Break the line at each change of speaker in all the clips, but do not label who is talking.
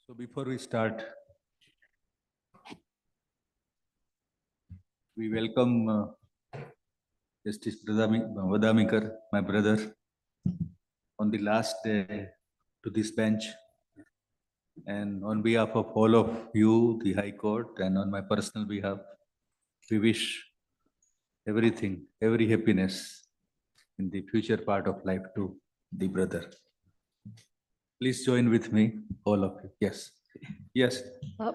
So before we start, we welcome Justice Vadamikar, my brother, on the last day to this bench. And on behalf of all of you, the High Court, and on my personal behalf, we wish everything, every happiness in the future part of life to the brother. Please join with me, all of you. Yes. Yes.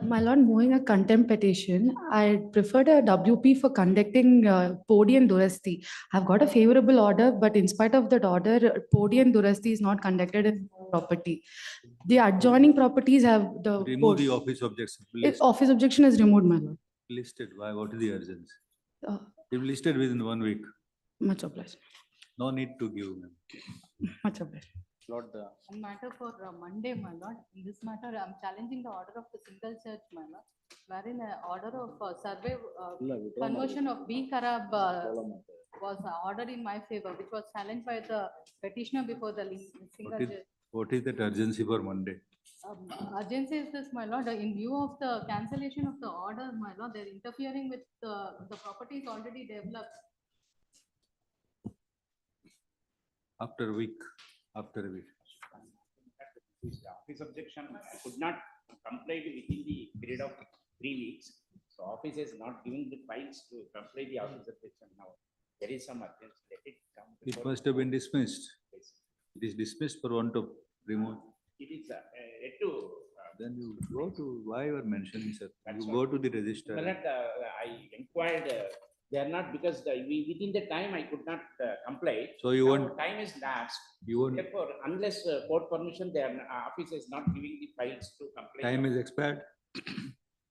My lord, moving a contempt petition, I preferred a WP for conducting Podi and Durasti. I've got a favorable order, but in spite of that order, Podi and Durasti is not conducted in property. The adjoining properties have the
Remove the office objection.
office objection is removed, my lord.
Listed. Why? What is the urgency?
Uh,
If listed within 1 week,
Much obliged.
no need to give. Ma'am.
Much obliged.
Lord, one matter for Monday, my lord. In this matter, I'm challenging the order of the single church, my lord, wherein an order of survey conversion of B. Karab was ordered in my favor, which was challenged by the petitioner before the single judge.
What is that urgency for Monday?
Urgency is this, my lord. In view of the cancellation of the order, my lord, they're interfering with the property is already developed.
After a week. After a week.
Office objection, I could not comply within the period of 3 weeks. So office is not giving the files to comply the office objection now. There is some urgency. Let it come.
It must have been dismissed. Yes. It is dismissed for want of remove.
It is yet to.
Then you go to why you are mentioning, sir. You go to the register.
Well, I inquired. They are not because within the time I could not comply.
So you
now
want
time is lapsed.
You want
therefore, unless court permission, their office is not giving the files to comply.
time is expired.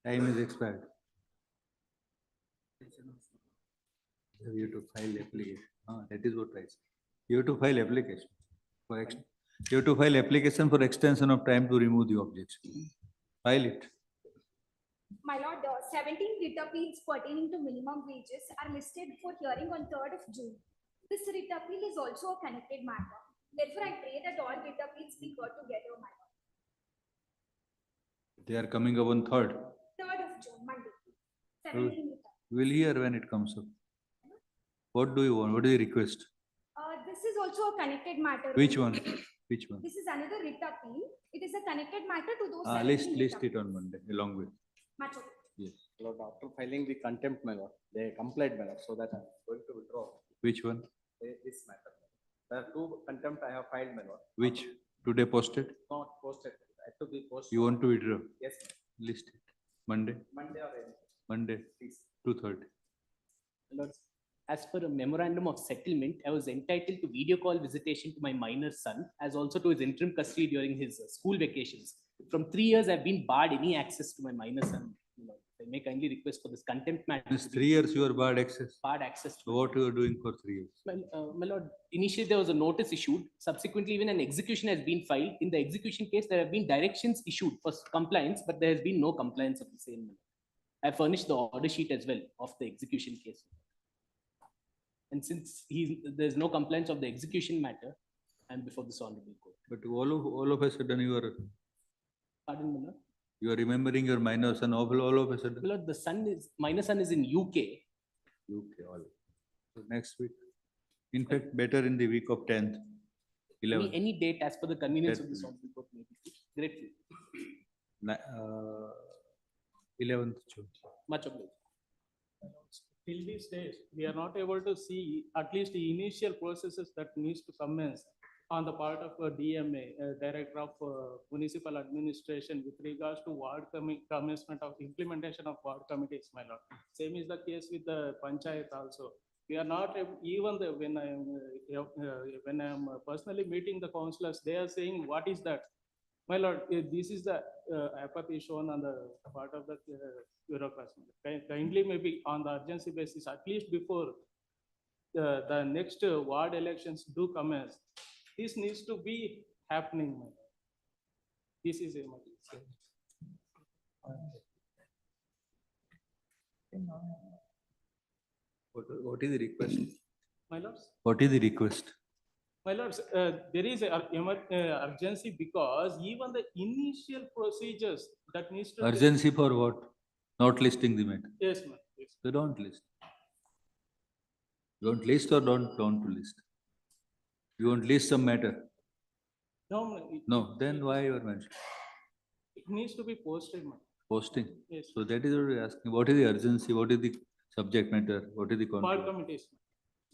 Time is expired. You have to file application. That is what I said. You have to file application for you have to file application for extension of time to remove the objection. File it.
My lord, 17 writ appeals pertaining to minimum wages are listed for hearing on 3rd of June. This writ appeal is also a connected matter. Therefore, I pray that all writ appeals be heard together, my lord.
They are coming up on 3rd.
3rd of June, Monday. 17 writ appeals.
We'll hear when it comes up. What do you want? What do you request?
This is also a connected matter.
Which one? Which one?
This is another writ appeal. It is a connected matter to those.
List it on Monday along with.
Much
yes.
Lord, after filing the contempt, my lord, they complied, my lord, so that I'm going to withdraw.
Which one?
This matter. There are 2 contempt I have filed, my lord.
Which? Today posted?
Not posted. I have to be posted.
You want to withdraw?
Yes.
List it. Monday?
Monday or anything.
Monday.
Please.
2:30.
Lord, as per a memorandum of settlement, I was entitled to video call visitation to my minor son, as also to his interim custody during his school vacations. From 3 years, I've been barred any access to my minor son. Lord, I may kindly request for this contempt matter.
This 3 years you are barred access.
Barred access.
So what you are doing for 3 years?
My lord, initially there was a notice issued. Subsequently, even an execution has been filed. In the execution case, there have been directions issued for compliance, but there has been no compliance of the same. I furnished the order sheet as well of the execution case. And since there's no compliance of the execution matter, I'm before this honorable court.
But all of a sudden you are.
Pardon me, Lord?
You are remembering your minor son all of a sudden.
My lord, minor son is in UK.
UK all. So next week. In fact, better in the week of 10th, 11th.
Any date as per the convenience of this honorable court may be grateful.
11th June.
Much obliged.
Till these days, we are not able to see at least the initial processes that needs to commence on the part of a DMA, Director of Municipal Administration, with regards to ward commencement of implementation of ward committees, my lord. Same is the case with the Panchayat also. We are not even when I am personally meeting the councillors, they are saying, "What is that?" My lord, this is the apathy shown on the part of the bureaucracy. Kindly, maybe on the urgency basis, at least before the next ward elections do commence, this needs to be happening. My lord. This is emergency.
What is the request?
My lords?
What is the request?
My lords, there is a urgency because even the initial procedures that needs to.
Urgency for what? Not listing the matter.
Yes, ma'am. Yes.
So don't list. Don't list or don't to list. You won't list some matter.
No, ma'am,
No, then why you are mentioning?
it needs to be posted, ma'am.
Posting.
Yes.
So that is what we are asking. What is the urgency? What is the subject matter? What is the
Ward
content?
committees, ma'am.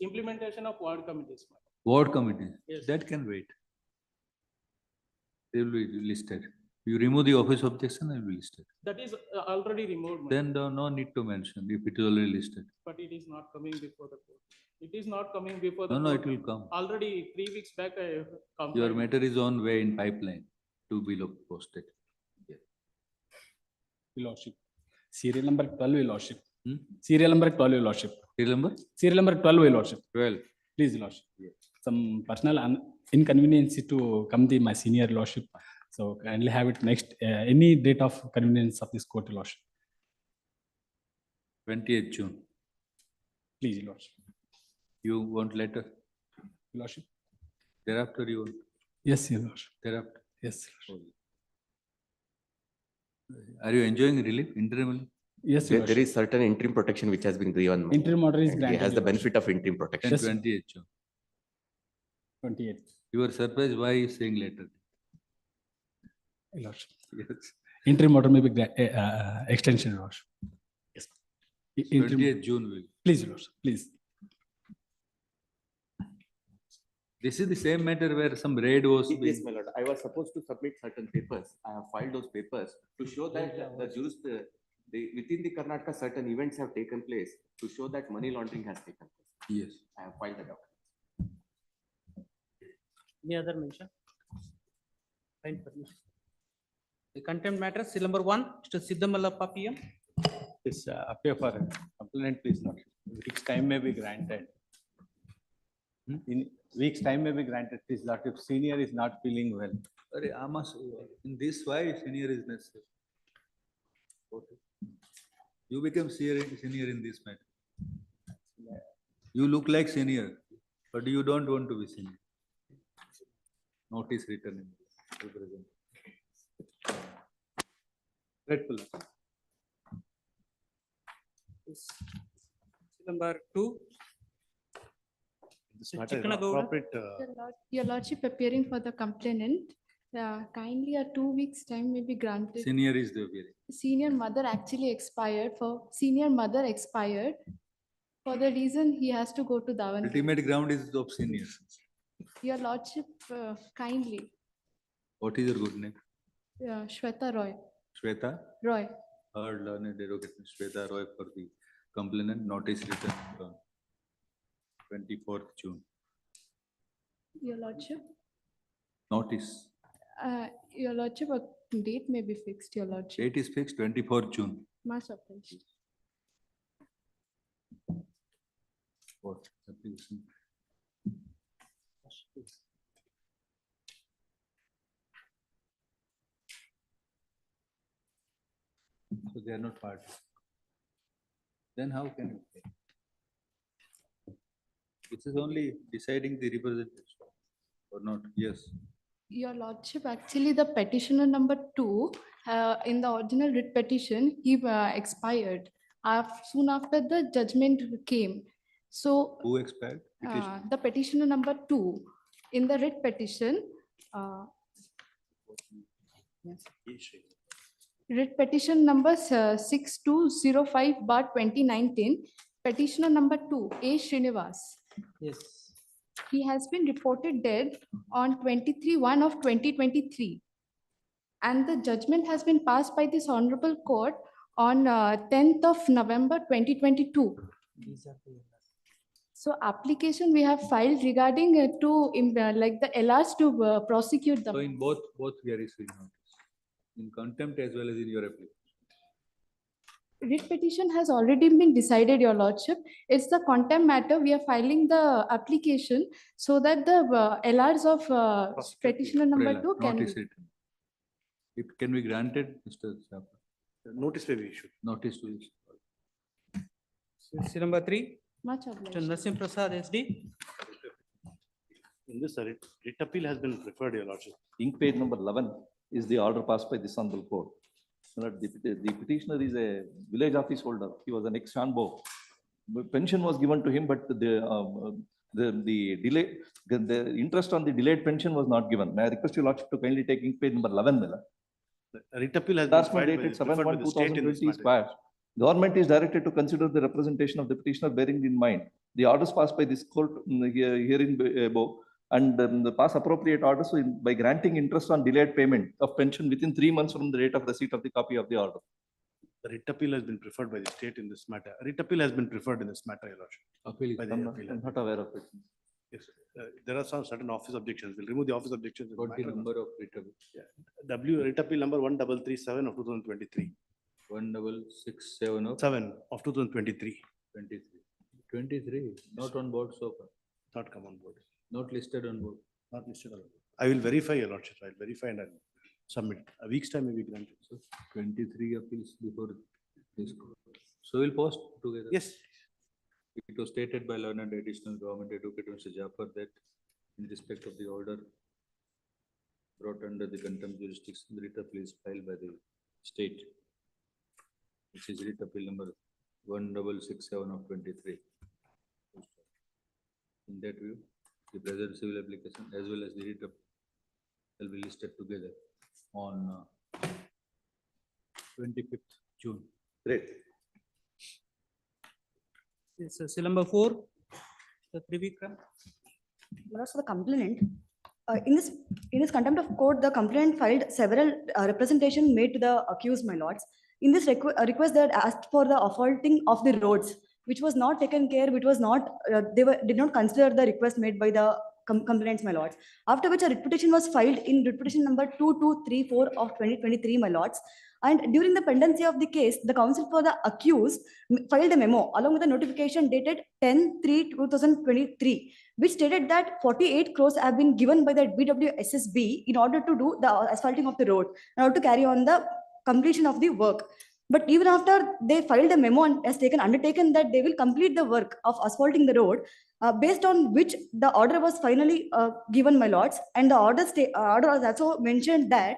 Implementation of ward committees, ma'am.
Ward committee.
Yes.
That can wait. They will be listed. You remove the office objection, they will be listed.
That is already removed, ma'am.
Then no need to mention if it is already listed.
But it is not coming before the court. It is not coming before the
No,
court.
no, it will come.
Already 3 weeks back, I
Your
complained.
matter is on way in pipeline to be posted.
Your Lordship. Serial number 12, Your Lordship.
Hmm?
Serial number 12, Your Lordship.
Remember?
Serial number 12, Your Lordship.
12.
Please, Your Lordship. Some personal inconvenience to come the my senior Lordship. So kindly have it next, any date of convenience of this court, Your Lordship.
28th June.
Please, Your Lordship.
You want letter?
Your Lordship.
Thereafter you want?
Yes, Your Lordship.
Thereafter.
Yes, Your Lordship.
Are you enjoying relief interim?
Yes, Your
There
Lordship.
is certain interim protection which has been given.
Interim order is
and he
granted.
has the
Your
benefit of interim
Then
protection.
Yes.
28th June.
28.
You are surprised why you saying later?
Your Lordship.
Yes.
Interim order may be extension, Your Lordship. Yes. Interim-
28th June will.
Please, Your Lordship, please.
This is the same matter where some raid was.
Yes,
being-
my lord. I was supposed to submit certain papers. I have filed those papers to show that within the Karnataka, certain events have taken place to show that money laundering has taken place.
Yes.
I have filed the document.
Any other mention? Fine for you. The contempt matter, seal number 1, Mr. Siddhamallappa PM.
This appear for complainant, please, Lord. Week's time may be granted. In week's time may be granted, please, Lord, if senior is not feeling well.
Arey, in this why senior is necessary? Okay. You become senior in this matter. You look like senior, but you don't want to be senior. Notice written in represent. Grateful.
Seal number 2.
This
Mr.
matter is
Chikkanagowda.
appropriate,
Your Lordship appearing for the complainant, kindly a 2 weeks time may be granted.
Senior is the appearing.
Senior mother actually expired for the reason he has to go to Davan.
Ultimate ground is of senior.
Your Lordship, kindly,
What is your good name?
Shweta Roy.
Shweta?
Roy.
Heard learned advocate Shweta Roy for the complainant, notice written on 24th June.
Your Lordship,
Notice.
Your Lordship, a date may be fixed, Your Lordship.
Date is fixed 24th June.
Much obliged.
What? Application. So they are not part. Then how can you pay? This is only deciding the representation or not? Yes.
Your Lordship, actually the petitioner number 2, in the original writ petition, he expired soon after the judgment came. So
Who expired? Petition.
the petitioner number 2 in the writ petition, writ petition number 6205/2019, petitioner number 2, A. Srinivas.
Yes.
He has been reported dead on 23/1 of 2023. And the judgment has been passed by this honorable court on 10th of November 2022.
These are the.
So application we have filed regarding like the LRs to prosecute
So
them.
in both we are receiving notice. In contempt as well as in your application.
Writ petition has already been decided, Your Lordship. It's the contempt matter. We are filing the application so that the LRs of petitioner number
Umbrella,
2 can
Notice
be.
written. It can be granted, Mr. Chapa.
Notice may be issued.
Notice to issue.
Seal number 3,
Much
Mr.
obliged.
Nasim Prasad SD.
In this, writ appeal has been preferred, Your Lordship.
Ink page number 11 is the order passed by this honorable court. So that the petitioner is a village office holder. He was an ex-Shanbo. Pension was given to him, but the delay, the interest on the delayed pension was not given. May I request your lordship to kindly take ink page number 11, Miller.
The writ appeal has been
Last
filed by
dated
preferred by the state in this
7/1/2020 is
matter.
passed. Government is directed to consider the representation of the petitioner bearing in mind the orders passed by this court herein above and pass appropriate orders by granting interest on delayed payment of pension within 3 months from the date of receipt of the copy of the order.
The writ appeal has been preferred by the state in this matter. Writ appeal has been preferred in this matter, Your Lordship.
Appeal.
By the
I'm
appeal.
not aware of it.
Yes, there are some certain office objections. We'll remove the office objections. in the
What the
matter.
number of writ appeal?
Writ appeal number 1337 of 2023.
1667 of
7 of 2023.
23. 23, not on board so far,
Not come on board.
not listed on board.
Not listed on. I will verify, Your Lordship. I'll verify and I'll submit. A week's time may be granted.
So 23 appeals before this court. So we'll post together.
Yes.
It was stated by learned additional government advocate Mr. Jaffer that in respect of the order brought under the contempt jurisdiction, the writ appeal is filed by the state, which is writ appeal number 1667 of 23. In that view, the present civil application as well as the writ appeal will be listed together on 25th June.
Great.
This is number 4, the Trivikram.
Lords, the complainant, in this contempt of court, the complainant filed several representation made to the accused, my lords. In this request, they had asked for the asfalting of the roads, which was not taken care, which was not, did not consider the request made by the complainants, my lords. After which a writ petition was filed in writ petition number 2234 of 2023, my lords. And during the pendency of the case, the counsel for the accused filed a memo along with a notification dated 10/3/2023, which stated that 48 crores have been given by the BWSSB in order to do the asphalting of the road, in order to carry on the completion of the work. But even after they filed a memo and has undertaken that they will complete the work of asphalting the road, based on which the order was finally given, my lords. And the order was also mentioned that,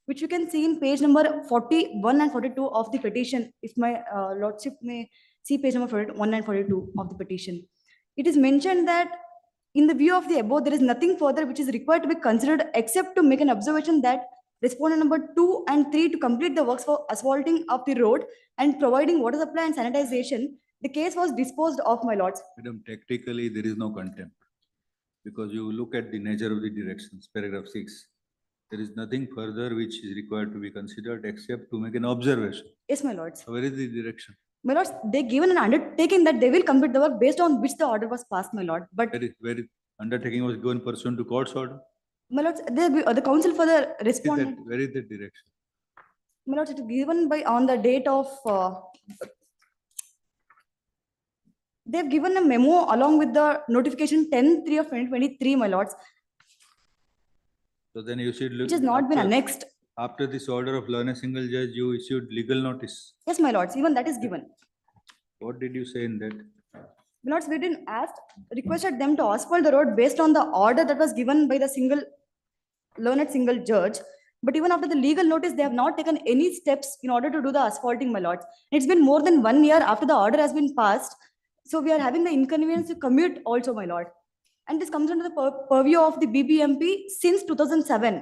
which you can see in page number 41 and 42 of the petition, if my lordship may see page number 41 and 42 of the petition. It is mentioned that in the view of the above, there is nothing further which is required to be considered except to make an observation that respondent number 2 and 3 to complete the works for asphalting of the road and providing water supply and sanitization. The case was disposed of, my lords.
Madam, technically, there is no contempt because you look at the nature of the directions, paragraph 6. There is nothing further which is required to be considered except to make an observation.
Yes, my lords.
Where is the direction?
My lords, they given an undertaking that they will complete the work based on which the order was passed, my lord. But
Where is undertaking was given pursuant to court's order?
my lords, the counsel for the respondent,
Where is the direction?
my lords, it is given by on the date of. They've given a memo along with the notification 10/3 of 2023, my lords,
So then you should look.
which has not been annexed.
After this order of learned single judge, you issued legal notice.
Yes, my lords, even that is given.
What did you say in that?
My lords, we didn't ask, requested them to asphalt the road based on the order that was given by the learned single judge. But even after the legal notice, they have not taken any steps in order to do the asphalting, my lords. It's been more than 1 year after the order has been passed. So we are having the inconvenience to commute also, my lord. And this comes under the purview of the BBMP since 2007.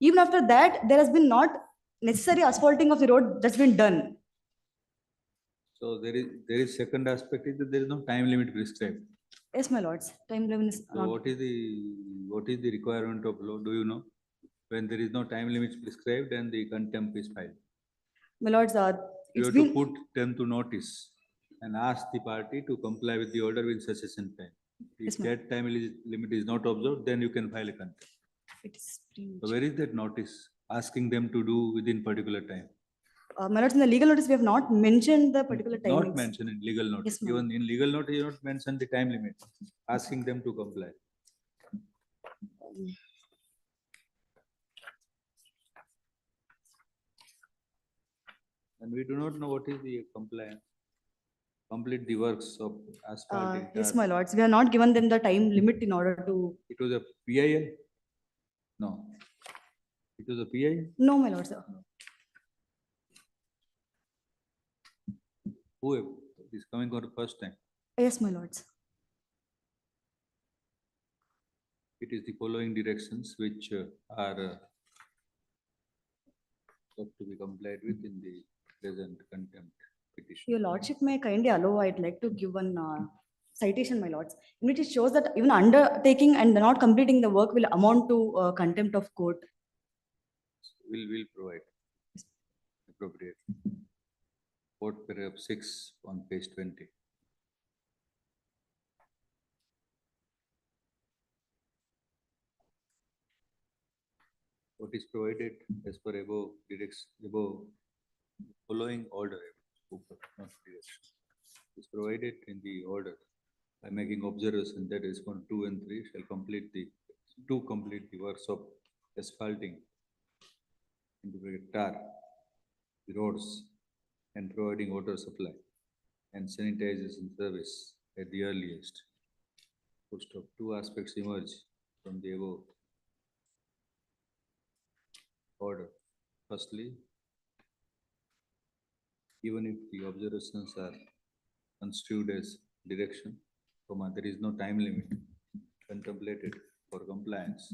Even after that, there has been not necessary asphalting of the road that's been done.
So there is second aspect is that there is no time limit prescribed.
Yes, my lords. Time limit is
So
not.
what is the requirement of law? Do you know? When there is no time limits prescribed and the contempt is filed.
My lords,
You
it's
have to
been,
put them to notice and ask the party to comply with the order with sufficient time. If
Yes, ma'am.
that time limit is not observed, then you can file a contempt.
it is pretty
So
much.
where is that notice asking them to do within particular time?
My lords, in the legal notice, we have not mentioned the particular timings.
Not mentioned in legal notice.
Yes, ma'am.
Even in legal notice, you not mention the time limit, asking them to comply. And we do not know what is the compliance. complete the works of asphalting.
Yes,
tar.
my lords, we have not given them the time limit in order to,
It was a PIL? No. It was a PIL?
no, my lords.
Who is coming for the first time?
Yes, my lords.
It is the following directions which are got to be complied with in the present contempt petition.
Your lordship may kindly allow, I'd like to give one citation, my lords, in which it shows that even undertaking and not completing the work will amount to contempt of court.
Will provide appropriate. Court paragraph 6 on page 20. What is provided as per above following order, not direction, is provided in the order by making observation that respond 2 and 3 shall complete the works of asphalting into the tar, the roads, and providing water supply and sanitization service at the earliest. First of two aspects emerge from the above order. Firstly, even if the observations are construed as direction, there is no time limit contemplated for compliance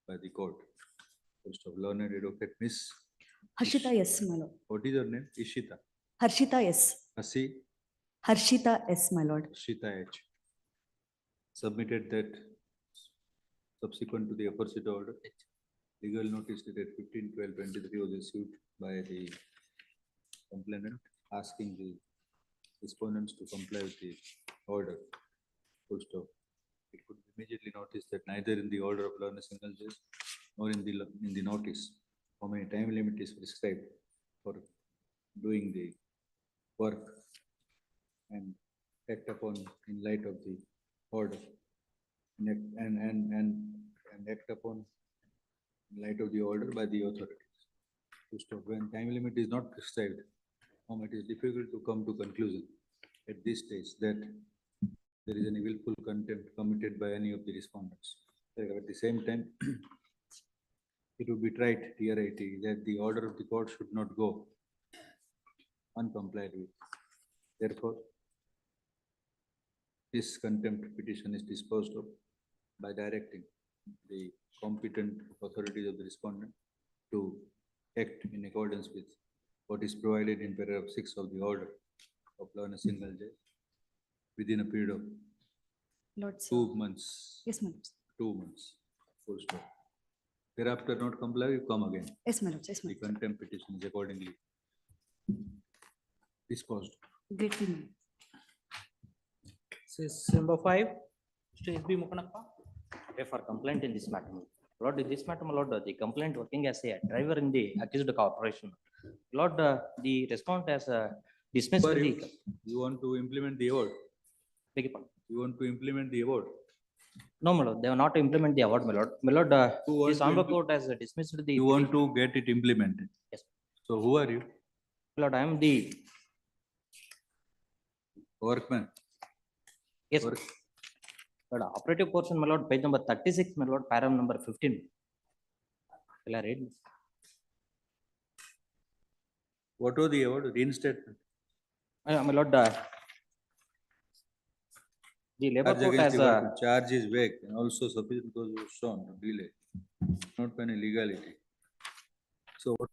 by the court. First of learned advocate Miss
Harshita, yes, my lord.
What is your name? Ishita.
Harshita, yes.
Hasi
Harshita, yes, my lord.
Shita H. Submitted that subsequent to the aforesaid order, legal notice dated 15/12/23 was issued by the complainant asking the respondents to comply with the order. Full stop. It could be immediately noticed that neither in the order of learned single judge nor in the notice how many time limit is prescribed for doing the work and act upon in light of the order and act upon in light of the order by the authorities. To stop when time limit is not prescribed, it is difficult to come to conclusion at this stage that there is any willful contempt committed by any of the respondents. At the same time, it would be tried, TRIT, that the order of the court should not go uncomplied with. Therefore, this contempt petition is disposed of by directing the competent authorities of the respondent to act in accordance with what is provided in paragraph 6 of the order of learned single judge within a period of
Lord,
2 months.
Yes, my lord.
2 months. Full stop. Thereafter not comply, you come again.
Yes, my lord. Yes, my
The
lord.
contempt petition is accordingly disposed.
Greatly, my lord.
This is number 5, Mr. S.B. Mukanappa.
Okay, for complaint in this matter. Lord, in this matter, my lord, the complaint working as a driver in the accused corporation. Lord, the response has dismissed
Sir,
the.
you want to implement the award?
Beg your pardon.
You want to implement the award?
No, my lord, they will not implement the award, my lord. My lord,
Who want
this
to
honorable
impl-
court has dismissed the.
You want to get it implemented?
Yes.
So who are you?
My lord, I am the.
Workman?
Yes.
Work.
Lord, operative portion, my lord, page number 36, my lord, paragraph number 15. Will I read?
What was the award? Reinstatement?
My lord, the labor
Charge
court
against
has
the workman. Charge is vague and also sufficient because it was shown to delay. Not by any legality. So what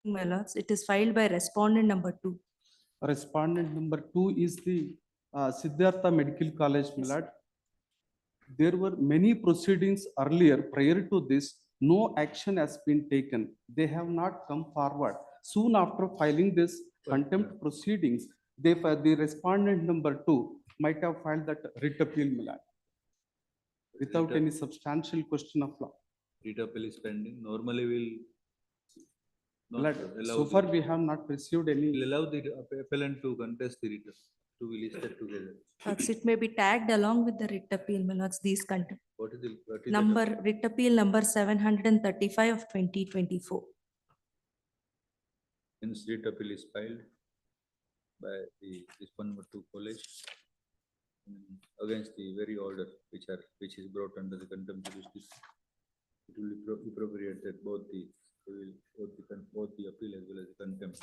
My lords, it is filed by respondent number 2.
Respondent number 2 is the Siddhartha Medical College, my lord. There were many proceedings earlier prior to this. No action has been taken. They have not come forward. Soon after filing this contempt proceedings, the respondent number 2 might have filed that writ appeal, my lord, without any substantial question of law.
Writ appeal is pending. Normally we'll not
Lord,
allow
so far
the-
we have not received any.
we'll allow the appellant to contest the writ to be listed together.
Lords, it may be tagged along with the writ appeal, my lords, these contempt.
What is the
Number, writ appeal number 735 of 2024.
Hence, writ appeal is filed by the respondent to college against the very order which is brought under the contempt jurisdiction. It will be appropriate that both the appeal as well as the contempt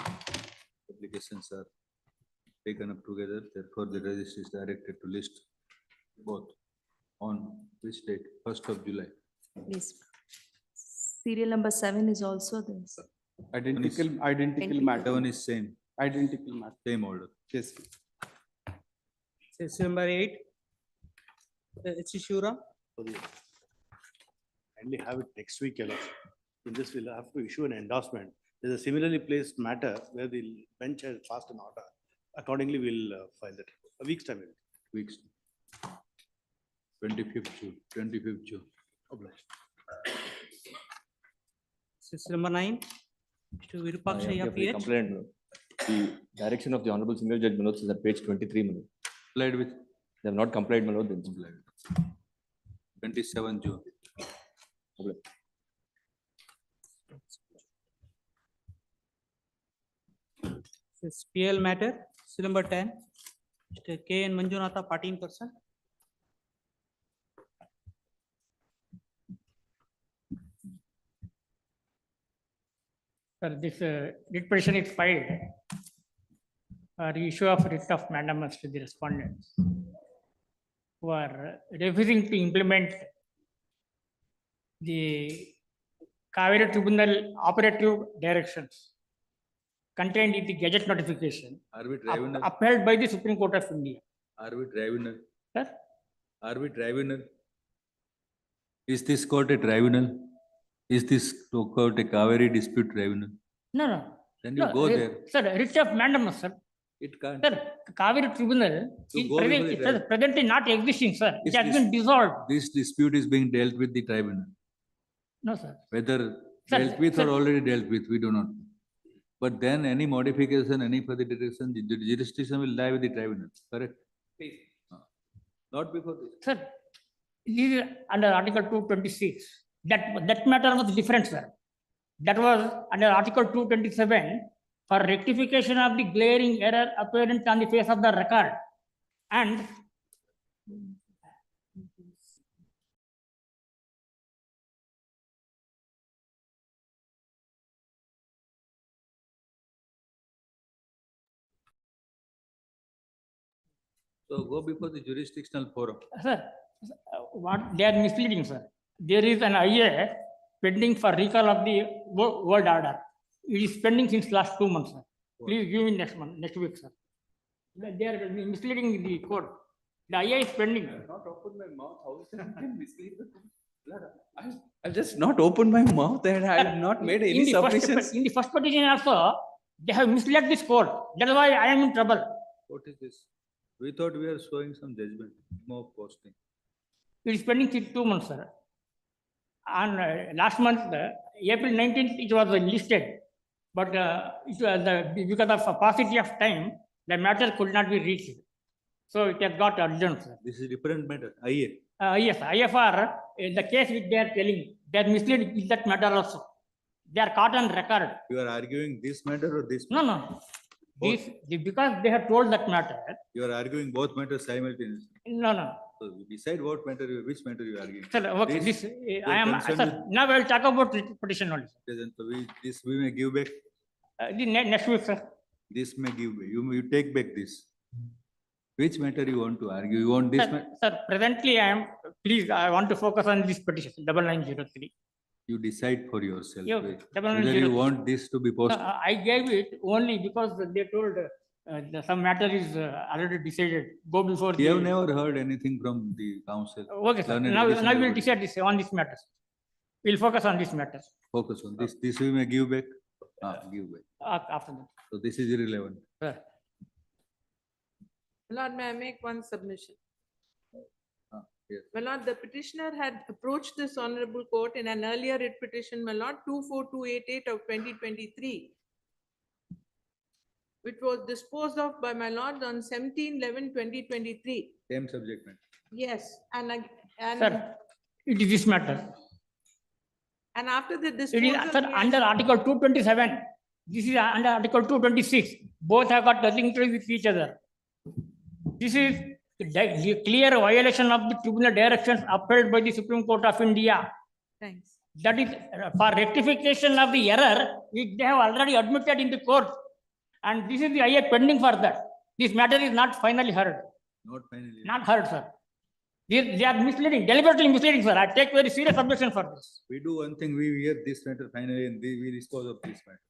applications are taken up together. Therefore, the registry is directed to list both on which date? 1st of July.
Please. Serial number 7 is also this.
Identical matter.
That one is same,
Identical matter.
same order.
Yes.
Case number 8. H. Shura.
Kindly have it next week, Your Lordship. In this, we'll have to issue an endorsement. There's a similarly placed matter where the bench has passed an order. Accordingly, we'll file that. A week's time.
Weeks. 25th June.
Obliged.
Case number 9. Mr. Virupaksha,
Yeah,
PH.
complaint, Manoj. The direction of the Honorable Single Judge Manoj is at page 23, Manoj.
Complied with
They have not complied, Manoj. then
complied. 27 June.
This PL matter, case number 10. Mr. K. N. Manjunatha, party in person.
Sir, this writ petition is filed for issue of writ of mandamus to the respondents who are refusing to implement the Kaveri Tribunal operative directions contained in the Gazette notification
Are we tribunal?
upheld by the Supreme Court of India.
Are we tribunal?
Sir?
Are we tribunal? Is this court a tribunal? Is this court a Kaveri dispute tribunal?
No, no.
Then you
No,
go there.
Sir, writ of mandamus, sir.
It can't.
Sir, Kaveri Tribunal
To
is
go before the tribunal.
presently not existing, sir. It
Is
has
this-
been dissolved.
This dispute is being dealt with the tribunal.
No, sir.
Whether
Sir,
dealt with
sir.
or already dealt with, we do not. know. But then any modification, any further direction, the jurisdiction will lie with the tribunal, correct?
Please.
Not before this.
Sir, this is under Article 226. That matter was different, sir. That was under Article 227 for rectification of the glaring error apparent on the face of the record. And
So go before the jurisdictional forum.
sir, what they are misleading, sir. There is an IA pending for recall of the world order. It is pending since last 2 months, sir. Please give me next week, sir. They are misleading the court. The IA is pending.
Not open my mouth. How can mislead the I've just not opened my mouth and I have not made
In
any
the first-
submissions.
In the first petition also, they have misled this court. That's why I am in trouble.
What is this? We thought we were showing some judgment, more posting.
It is pending since 2 months, sir. On last month, April 19th, it was listed. But because of a paucity of time, the matter could not be reached. So it has got adjourned, sir.
This is different matter, IA.
Yes, IFR, the case which they are telling, they are misled in that matter also. They are caught on record.
You are arguing this matter or this?
No,
matter?
no. Because they have told that matter.
You are arguing both matters simultaneously.
No, no.
So you decide which matter you are arguing.
Sir, okay, I am,
concerned
sir, now I will talk about petition only.
Then so we may give back.
Next week, sir.
This may give back. You take back this. Which matter you want to argue? You want this matter?
Sir, presently I want to focus on this petition, 9903.
You decide for yourself.
Yeah,
Whether you want this to be posted.
I gave it only because they told some matter is already decided. Go before.
We have never heard anything from the council.
Okay, sir.
Learned
Now
additional
we'll
body.
decide this on this matter. We'll focus on this matter.
Focus on this. This we may give back. Give back.
After that.
So this is irrelevant.
Sir.
My lord, may I make one submission?
Yes.
My lord, the petitioner had approached this honorable court in an earlier writ petition, my lord, 24288 of 2023, which was disposed of by my lord on 17/11/2023.
Same subject matter.
Yes, and
Sir, it is this matter.
and after the
It is
disposal.
sir, under Article 227. This is under Article 226. Both have got nothing to do with each other. This is the clear violation of the tribunal directions upheld by the Supreme Court of India.
Thanks.
That is for rectification of the error, which they have already admitted in the court. And this is the IA pending for that. This matter is not finally heard.
Not finally.
Not heard, sir. They are misleading, deliberately misleading, sir. I take very serious objection for this.
We do one thing, we hear this matter finally and we dispose of this matter.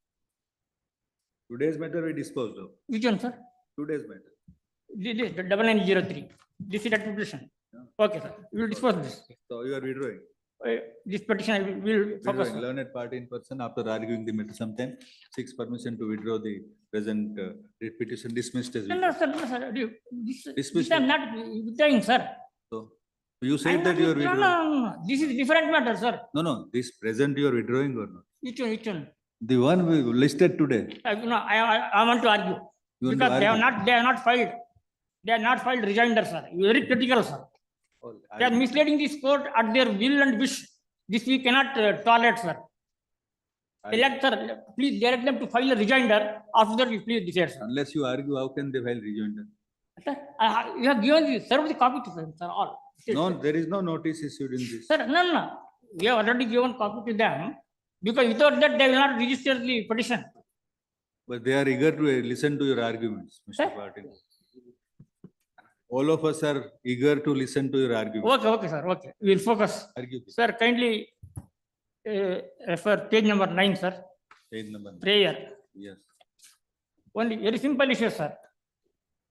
Today's matter we disposed of.
Which one, sir?
Today's matter.
This 9903. This is that petition. Okay, sir. We will dispose this.
So you are withdrawing.
This petition we will focus.
Withdrawing. Learned party in person after arguing the matter sometime seeks permission to withdraw the present writ petition dismissed as.
No, sir. No, sir. This
Dismissed.
I'm not withdrawing, sir.
So you said that you are
No,
withdrawing.
no. This is different matter, sir.
No. This present you are withdrawing or not?
Which one? Which one?
The one we listed today.
No, I want to argue.
You want to
Because they
argue?
have not filed. They have not filed rejoinder, sir. Very critical, sir. They are misleading this court at their will and wish. This we cannot tolerate, sir. Elect, sir, please direct them to file a rejoinder. After that, you please decide, sir.
Unless you argue, how can they file rejoinder?
Sir, you have given served the copy to them, sir. All.
No, there is no notice issued in this.
Sir, no. We have already given copy to them because without that they will not register the petition.
But they are eager to listen to your arguments, Mr. Patil. All of us are eager to listen to your arguments.
Okay, sir. Okay. We will focus.
Argue.
Sir, kindly refer page number 9, sir.
Page number 9.
Prayer.
Yes.
Only very simple issues, sir.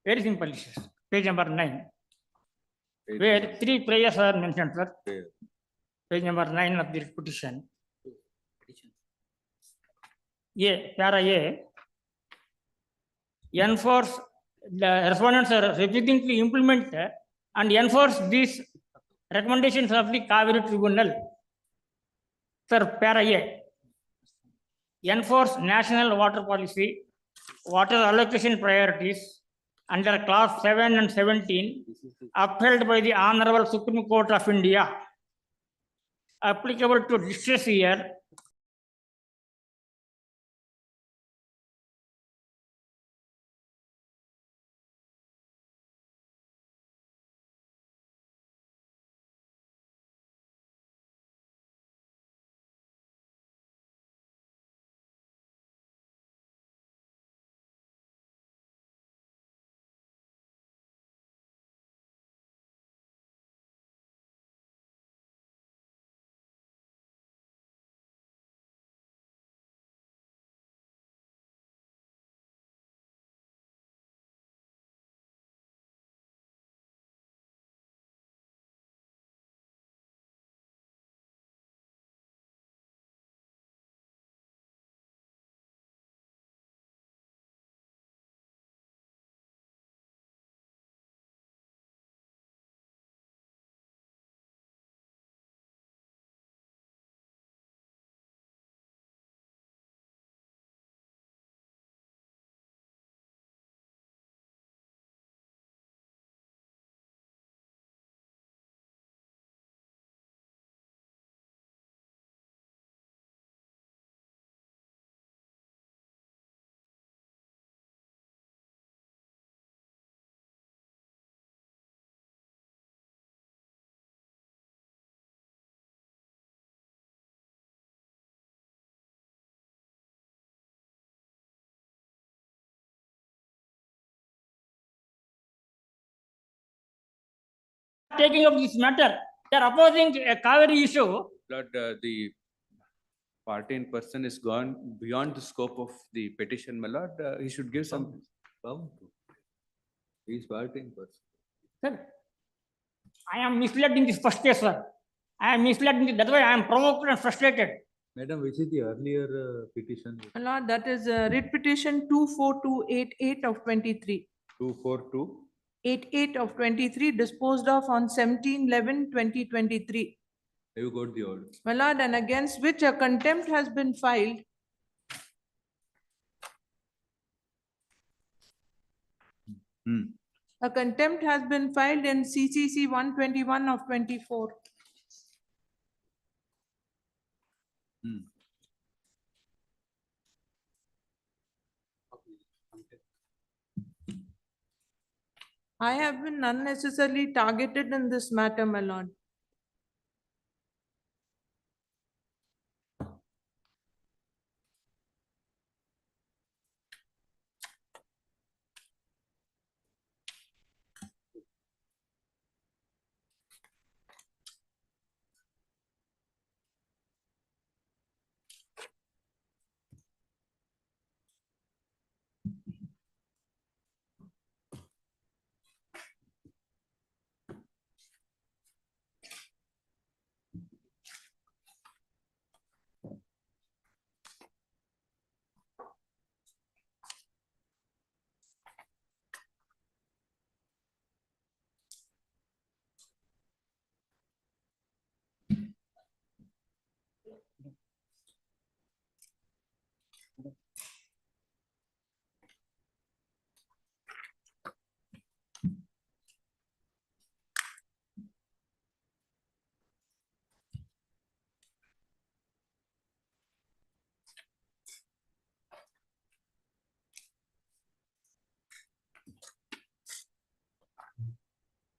Very simple issues. Page number 9.
Page
Where
number
3 prayers are mentioned, sir.
Prayer.
Page number 9 of the petition. A, para A. Enforce, the respondents are repeatedly implement and enforce these recommendations of the Kaveri Tribunal. Sir, para A. Enforce national water policy, water allocation priorities under clause 7 and 17 upheld by the Honorable Supreme Court of India, applicable to distress year taking up this matter. They are opposing a Kaveri issue.
Lord, the
party in person is gone beyond the scope of the petition, my lord. He should give some.
He is party in person.
Sir, I am misled in this first case, sir. I am misled in that's why I am provoked and frustrated.
Madam, which is the earlier petition?
My lord, that is writ petition 24288 of 23.
242.
88 of 23 disposed of on 17/11/2023.
Have you got the order?
My lord, and against which a contempt has been filed. A contempt has been filed in CCC 121 of 24. I have been unnecessarily targeted in this matter, my lord.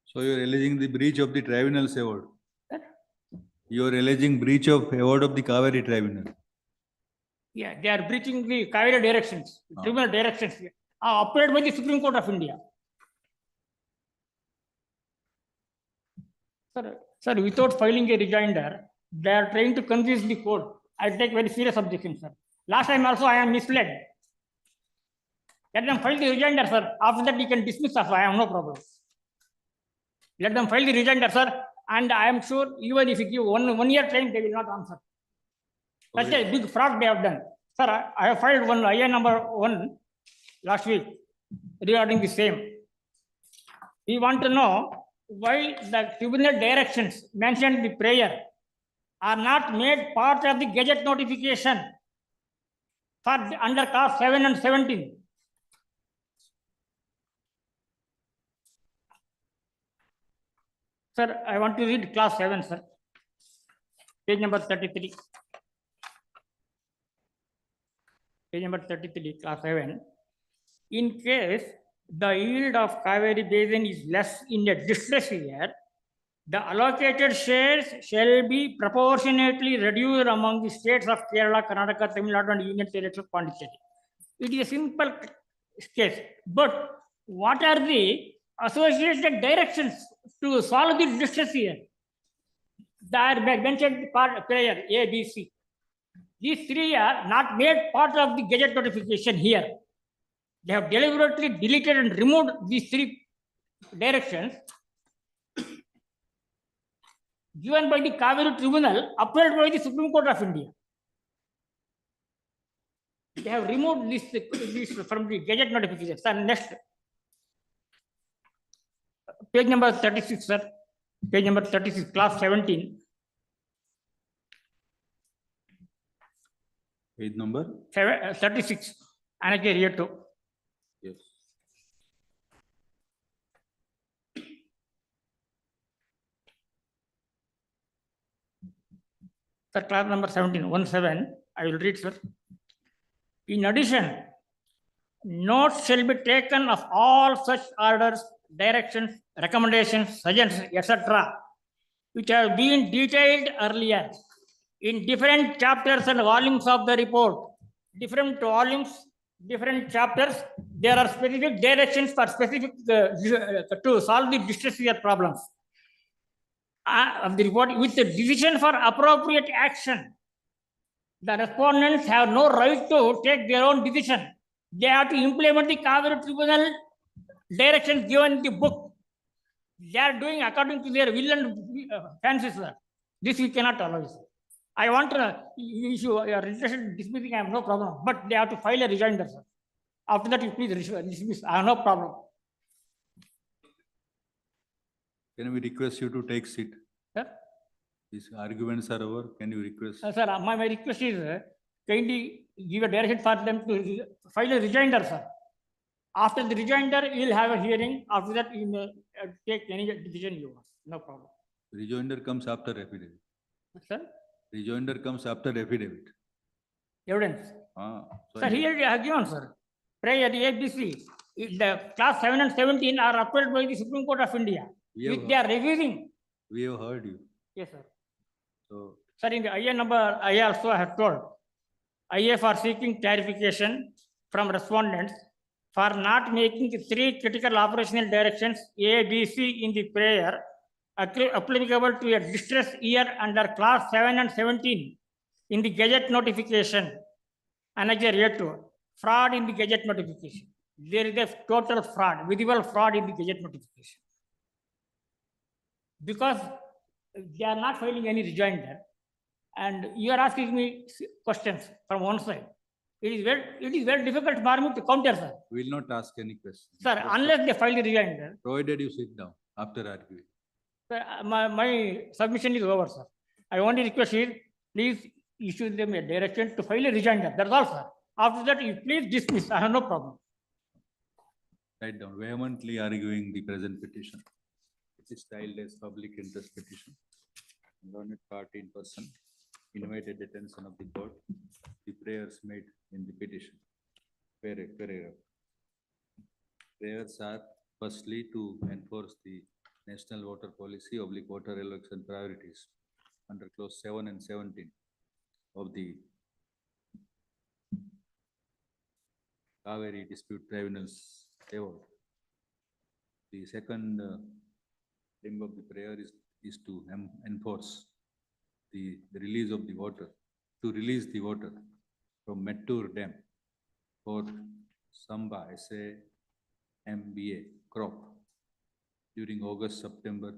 So you are alleging the breach of the tribunal's award. You are alleging breach of award of the Kaveri tribunal.
Yeah, they are breaching the Kaveri directions, tribunal directions, upheld by the Supreme Court of India. Sir, without filing a rejoinder, they are trying to confuse the court. I take very serious objection, sir. Last time also I am misled. Let them file the rejoinder, sir. After that you can dismiss us. I have no problem. Let them file the rejoinder, sir. And I am sure even if you give one year time, they will not answer. Such a big fraud they have done. Sir, I have filed one IA number 1 last week regarding the same. We want to know why the tribunal directions mentioned in the prayer are not made part of the gazette notification for under class 7 and 17. Sir, I want to read class 7, sir. Page number 33. Page number 33, class 7. In case the yield of Kaveri Basin is less in a distress year, the allocated shares shall be proportionately reduced among the states of Kerala, Karnataka, Tamil Nadu, and Union Territory of Pondicherry. It is a simple case. But what are the associated directions to solve the distress here? They are mentioned part prayer A, B, C. These three are not made part of the gazette notification here. They have deliberately deleted and removed these three directions given by the Kaveri Tribunal, upheld by the Supreme Court of India. They have removed this from the gazette notification. Sir, next. Page number 36, sir. Page number 36, class 17.
Page number?
36. Another here too.
Yes.
Sir, class number 17, 17. I will read, sir. In addition, notes shall be taken of all such orders, directions, recommendations, suggestions, etc., which have been detailed earlier in different chapters and volumes of the report. Different volumes, different chapters, there are specific directions for specific to solve the distress here problems of the report with the decision for appropriate action The respondents have no right to take their own decision. They have to implement the Kaveri Tribunal directions given in the book. They are doing according to their will and fancy, sir. This we cannot allow, sir. I want to issue a registration dismissing, I have no problem, but they have to file a rejoinder, sir. After that, you please dismiss, I have no problem.
Can we request you to take seat?
Sir?
These arguments are over. Can you request?
Sir, my request is kindly give a direction for them to file a rejoinder, sir. After the rejoinder, you will have a hearing. After that, you may take any decision you want. No problem.
Rejoinder comes after affidavit.
Sir?
Rejoinder comes after affidavit.
Evidence.
So
Sir, here I have given, sir. Prior ABC, the class 7 and 17 are upheld by the Supreme Court of India. Which they are reviewing.
We have heard you.
Yes, sir.
So,
sir, in the IA number, I also have told IA for seeking clarification from respondents for not making the 3 critical operational directions A, B, C in the prayer applicable to a distress year under class 7 and 17 in the Gazette notification. Another A2, fraud in the Gazette notification. There is a total fraud, visible fraud in the Gazette notification. Because they are not filing any rejoinder, and you are asking me questions from one side. It is very difficult for me to counter, sir.
we will not ask any questions.
Sir, unless they file the rejoinder.
Provided you sit down after arguing.
Sir, my submission is over, sir. I only request is please issue them a direction to file a rejoinder. That's all, sir. After that, you please dismiss. I have no problem.
Write down vehemently arguing the present petition. It is styled as public interest petition. Learned party in person invited attention of the court. The prayers made in the petition. Paragraph. Prayers are firstly to enforce the national water policy / water allocation priorities under clause 7 and 17 of the Kaveri Dispute Tribunals award. The second thing of the prayer is to enforce the release of the water, to release the water from Mettur Dam for Samba SAMBA crop during August, September,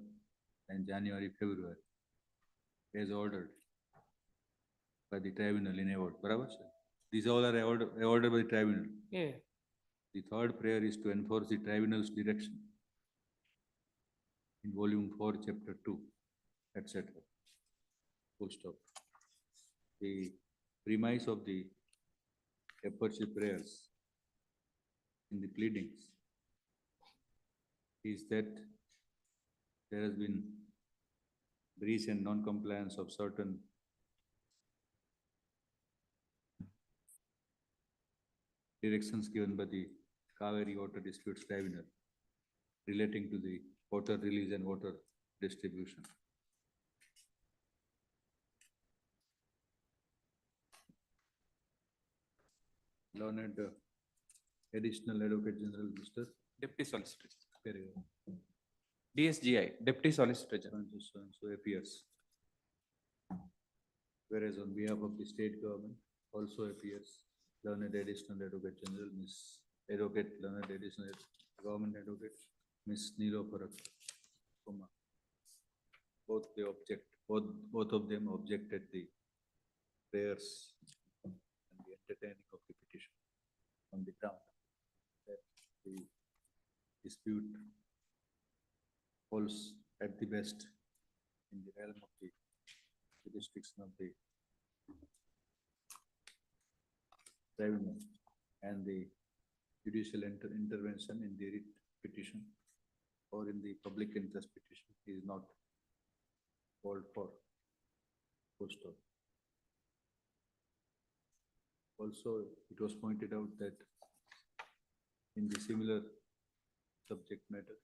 and January, February, as ordered by the tribunal in award. These all are ordered by the tribunal.
Yeah.
The third prayer is to enforce the tribunal's direction in volume 4, chapter 2, etc. Full stop. The premise of the apperture prayers in the pleadings is that there has been breach and non-compliance of certain directions given by the Kaveri Water Disputes Tribunal relating to the water release and water distribution. Learned Additional Advocate General, Mr.
Deputy Solicitor.
Pereira.
DSGI, Deputy Solicitor General.
So appears. Whereas on behalf of the state government also appears Learned Additional Advocate General, Ms. Advocate, Learned Additional Government Advocate, Ms. Nilofar Kumar. Both of them objected the prayers and the entertaining of the petition on the ground that the dispute falls at the best in the realm of the jurisdiction of the tribunal, and the judicial intervention in the writ petition or in the public interest petition is not called for. Full stop. Also, it was pointed out that in the similar subject matter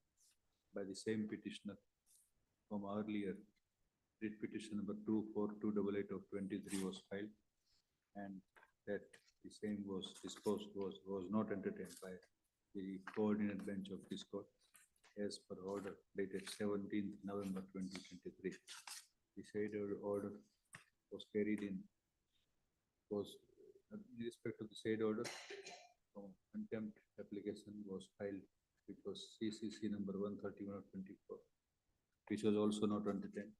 by the same petitioner from earlier, writ petition number 24288 of 23 was filed, and that the same was disposed, was not entertained by the coordinate bench of this court as per order dated 17th November 2023. The said order was carried in was, in respect to the said order, contempt application was filed, which was CCC number 131 of 24, which was also not entertained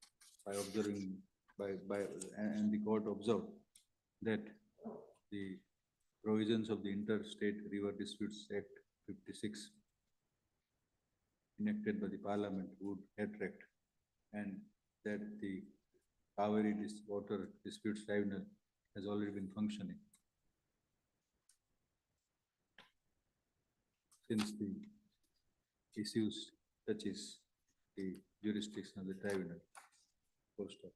by observing and the court observed that the provisions of the Interstate River Disputes Act 56 enacted by the Parliament would attract, and that the Kaveri Water Disputes Tribunal has already been functioning since the issues touches the jurisdiction of the tribunal. Full stop.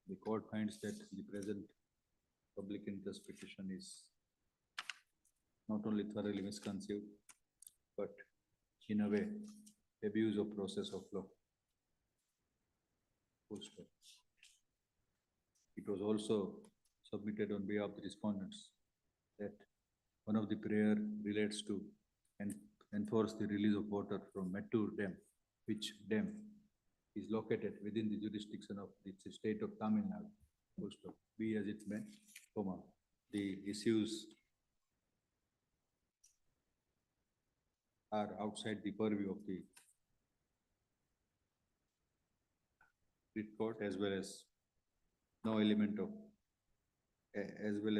The court finds that the present public interest petition is not only thoroughly misconceived, but in a way, abuse of process of law. Full stop. It was also submitted on behalf of the respondents that one of the prayer relates to and enforce the release of water from Mettur Dam, which dam is located within the jurisdiction of the state of Tamil Nadu. Full stop. Be as it may, comma, the issues are outside the purview of the writ court, as well as no element of, as well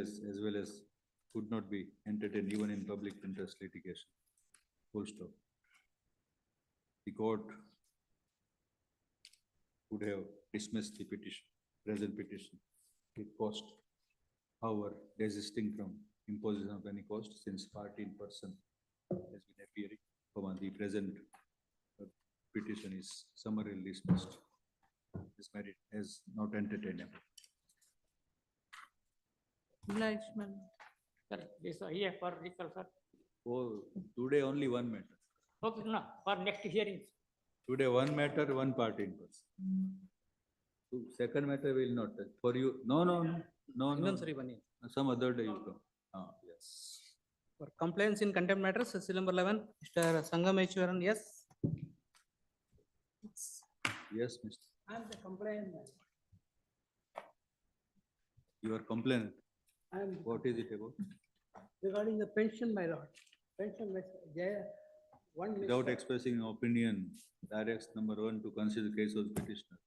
as could not be entertained even in public interest litigation. Full stop. The court would have dismissed the petition, present petition, with cost. However, desisting from imposition of any cost, since party in person has been appearing, the present petition is summarily dismissed. This merit as not entertainable.
Obligement. Sir, this here for recall, sir.
Oh, today only one matter.
Okay, no, for next hearings.
Today one matter, one party in person. So second matter will not touch. For you, no.
Sorry,
Some other day you come. Yes.
For complaints in contempt matters, seal number 11, Mr. Sangameshwaran, yes.
Yes, Mr.
I'm the complainant.
You are complainant.
I'm
What is it about?
regarding the pension, my lord. Pension, one.
Without expressing opinion, directs number 1 to consider the case of the petitioner.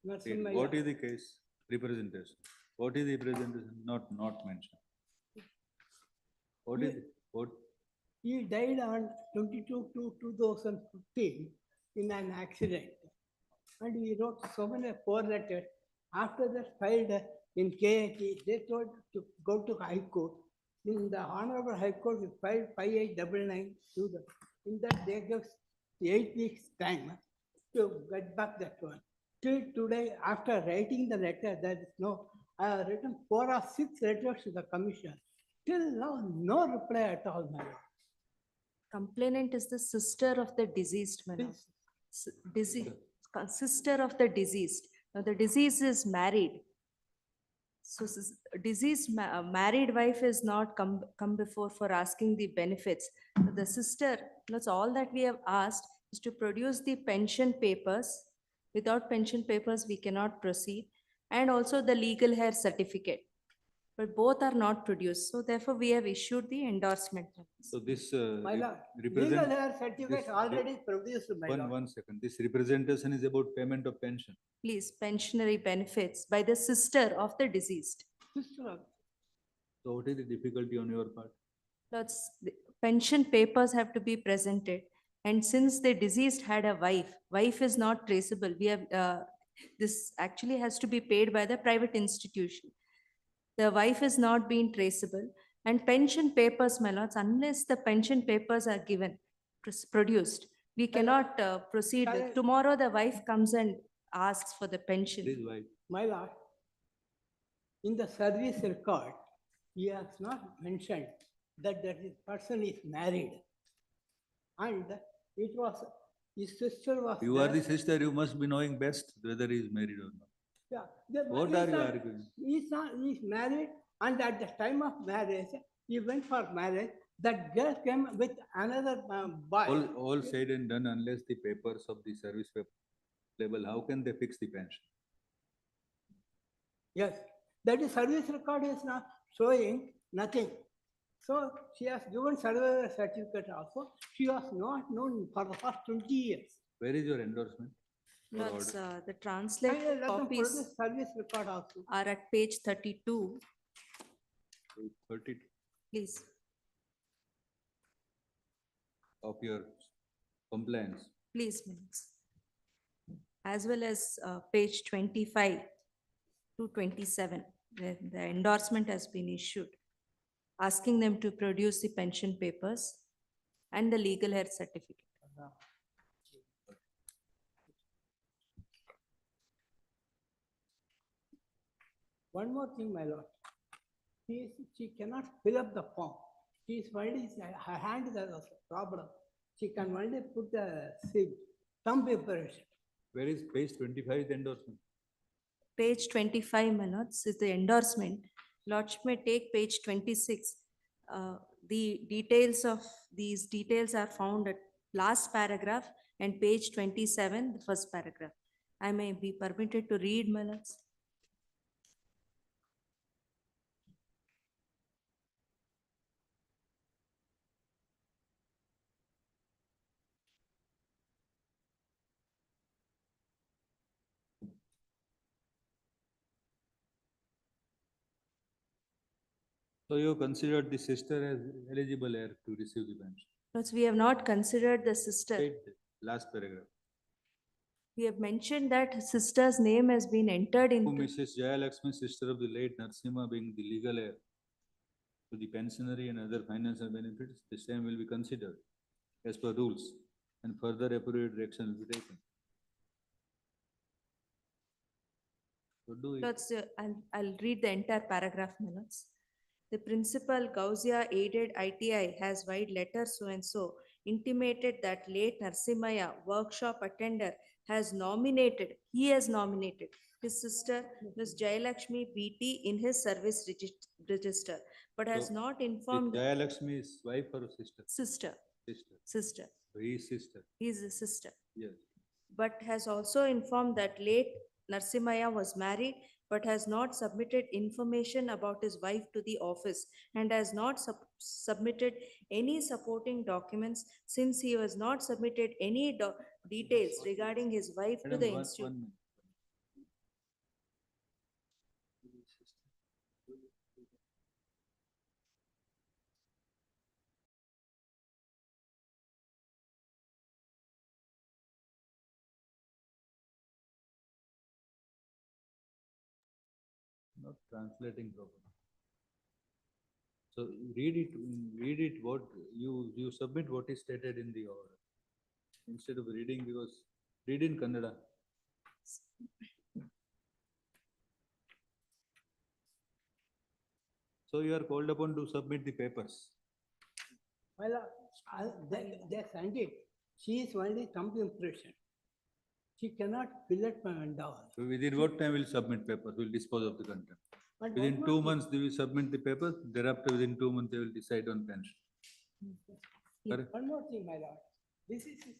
Not
State,
in my
what
lord.
is the case? Representation. What is the representation? Not mentioned. What is it? What?
He died on 22/2/2015 in an accident. And he wrote so many poor letters. After that, filed in KAT, they told to go to High Court. In the Honorable High Court, we filed 5899 to them. In that, they gave 8 weeks time to get back that one. Till today, after writing the letter, there is no, I have written 4 or 6 letters to the commission. Till now, no reply at all, my lord.
Complainant is the sister of the deceased, my lord. Sister of the deceased. Now, the deceased is married. So, deceased married wife is not come before for asking the benefits. The sister, that's all that we have asked, is to produce the pension papers. Without pension papers, we cannot proceed. And also the legal hair certificate. But both are not produced. So therefore, we have issued the endorsement.
So this
My lord,
represent.
legal hair certificate already produced, my lord.
One second. This representation is about payment of pension.
Please, pensionary benefits by the sister of the deceased.
Sister of-
So what is the difficulty on your part?
That's, the pension papers have to be presented. And since the deceased had a wife is not traceable. We have, this actually has to be paid by the private institution. The wife is not being traceable, and pension papers, my lords, unless the pension papers are given, produced, we cannot proceed.
Correct.
Tomorrow, the wife comes and asks for the pension.
Please, why?
My lord, in the service record, he has not mentioned that person is married. And it was, his sister was.
You are
there.
the sister. You must be knowing best whether he is married or not.
Yeah.
What
He's
are you
not-
arguing?
He's married, and at the time of marriage, he went for marriage. That girl came with another boy.
All said and done, unless the papers of the service paper label, how can they fix the pension?
Yes, That is service record is not showing nothing. So she has given surveyor certificate also. She was not known for the past 20 years.
Where is your endorsement? for
That's,
order?
the translate
Let them
copies
produce service record also.
are at page 32,
30
please.
of your compliance.
Please, minutes. As well as page 25 to 27, where the endorsement has been issued, asking them to produce the pension papers and the legal head certificate.
One more thing, my lord. She cannot fill up the form. She is only, her hand is a problem. She can only put the seal, thumb preparation.
Where is page 25 the endorsement?
Page 25, my lords, is the endorsement. Lords may take page 26. The details of these details are found at last paragraph and page 27, the first paragraph. I may be permitted to read, my lords.
So you considered the sister as eligible heir to receive the pension.
Lords, we have not considered the sister.
Right, last paragraph.
We have mentioned that sister's name has been entered into.
Mrs. Jayalakshmi, sister of the late Narsimha, being the legal heir to the pensionary and other financial benefits, the same will be considered as per rules and further appropriate action will be taken. What do we?
Lords, I'll read the entire paragraph, my lords. The principal Gauzia aided ITI has write letter so and so intimated that late Narsimaya workshop attender has nominated his sister Ms. Jayalakshmi BT in his service register, but has
So,
not informed
Jayalakshmi is wife or sister?
sister.
Sister. So he is sister.
He is a sister,
Yes.
but has also informed that late Narsimaya was married but has not submitted information about his wife to the office and has not submitted any supporting documents since he was not submitted any details regarding his wife to
Madam,
the
one
institute.
minute. Not translating properly. So read it what you submit what is stated in the order. Instead of reading, because read in Kannada. So you are called upon to submit the papers.
Well, they send it. She is only thumb impression. She cannot fill it and all.
So within what time will submit papers? Will dispose of the contempt.
But
Within
one
2
more
months, they will submit the papers. Thereafter, within 2 months, they will decide on pension. Correct?
One more thing, my lord. This is his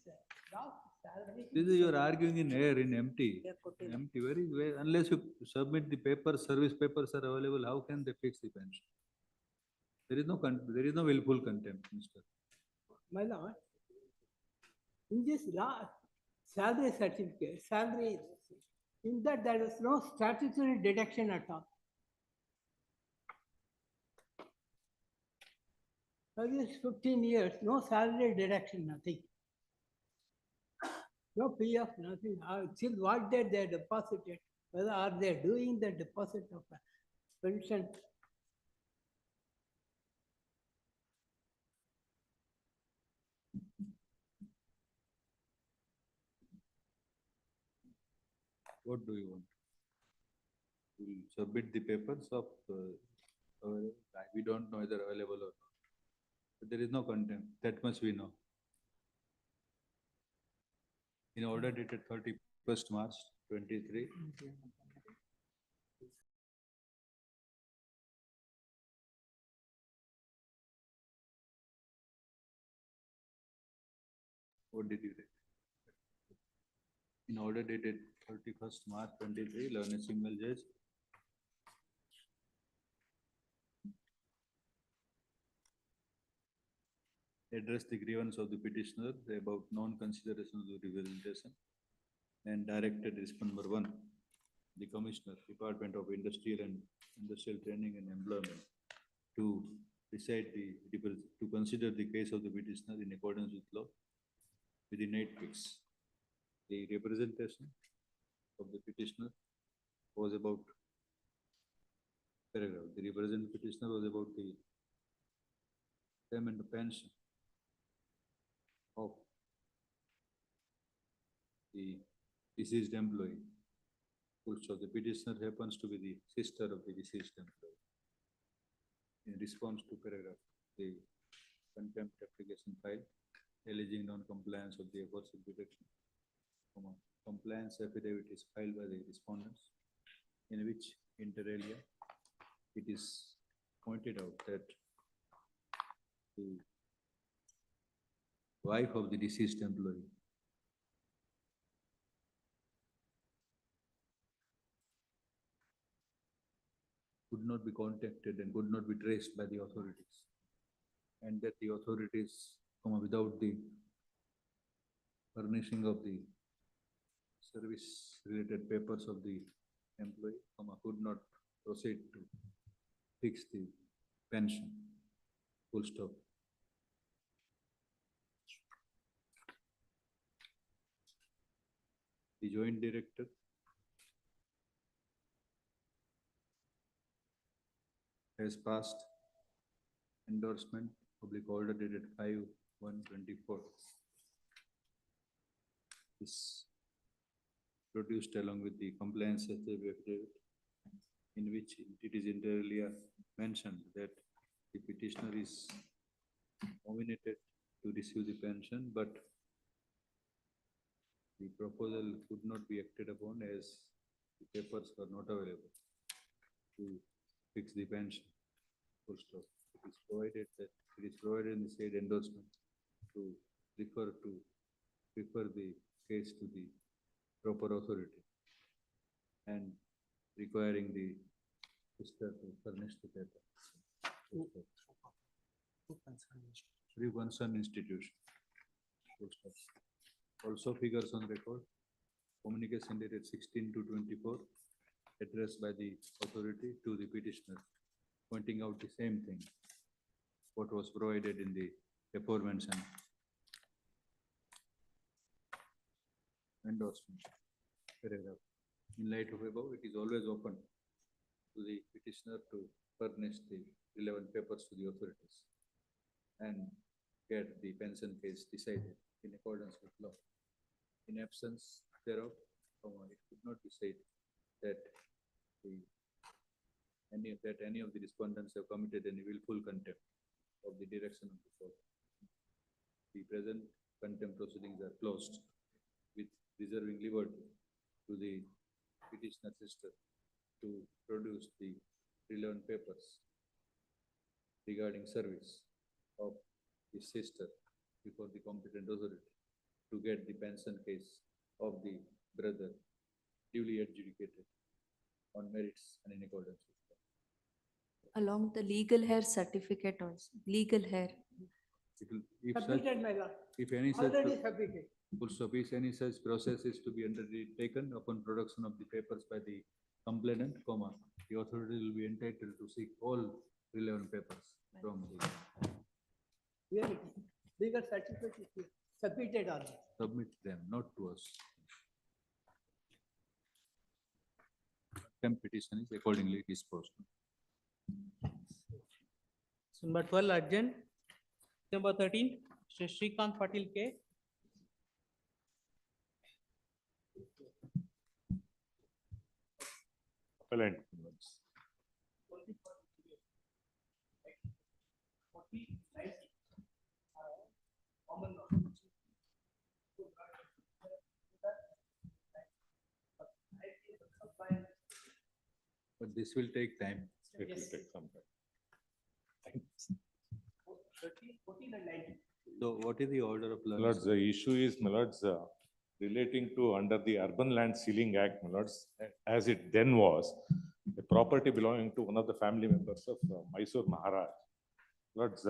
last salary.
This is you are arguing in air, in empty. Empty. Where unless you submit the papers, service papers are available, how can they fix the pension? There is no willful contempt, Mr.
My lord, in this last salary certificate, salary, in that there is no statutory deduction at all. For this 15 years, no salary deduction, nothing. No PF, nothing. Still what did they deposited? Whether are they doing the deposit of pension?
What do you want? We submit the papers of, we don't know whether available or not. But there is no contempt, that much we know. In order dated 31st March 23. What did you read? In order dated 31st March 23, learned a single judge. address the grievance of the petitioner about non-consideration of the representation and directed response number 1, the Commissioner, Department of Industrial Training and Employment, to decide to consider the case of the petitioner in accordance with law within 8 weeks. The representation of the petitioner was about paragraph. The represented petitioner was about the payment of pension of the deceased employee. Also, the petitioner happens to be the sister of the deceased employee. In response to paragraph, the contempt application filed alleging non-compliance of the efforts of detection. Compliance affidavit is filed by the respondents, in which inter alia it is pointed out that the wife of the deceased employee could not be contacted and could not be traced by the authorities, and that the authorities, without the furnishing of the service-related papers of the employee, could not proceed to fix the pension. Full stop. The Joint Director has passed endorsement public order dated 5/1/24. Is produced along with the compliance affidavit, in which it is inter alia mentioned that the petitioner is nominated to receive the pension, but the proposal could not be acted upon as the papers were not available to fix the pension. Full stop. It is provided in the said endorsement to refer the case to the proper authority and requiring the sister to furnish the paper. Three concerned institution. Full stop. Also figures on record, communication dated 16/2/24, addressed by the authority to the petitioner, pointing out the same thing, what was provided in the aforementioned endorsement paragraph. In light of above, it is always open to the petitioner to furnish the relevant papers to the authorities and get the pension case decided in accordance with law. In absence thereof, it could not be said that any of the respondents have committed any willful contempt of the direction of the court. The present contempt proceedings are closed, with reserving liberty to the petitioner sister to produce the relevant papers regarding service of his sister before the competent authority to get the pension case of the brother duly adjudicated on merits and in accordance with law.
Along with the legal hair certificate also, legal hair.
Submitted, my lord.
If any such,
Already submitted.
also, if any such process is to be undertaken upon production of the papers by the complainant, the authority will be entitled to seek all relevant papers from the
Really, legal certificate is here. Submitted already.
submit them, not to us. Contempt petition is accordingly disposed.
So number 12 urgent. Number 13, Mr. Shrikant Patil K.
Appellant.
But this will take time.
It will take some time.
13, 14 and 19.
So what is the order of
My
learners?
lords, the issue is, my lords, relating to under the Urban Land Ceiling Act, my lords, as it then was, a property belonging to one of the family members of Mysore Maharaj. Lords,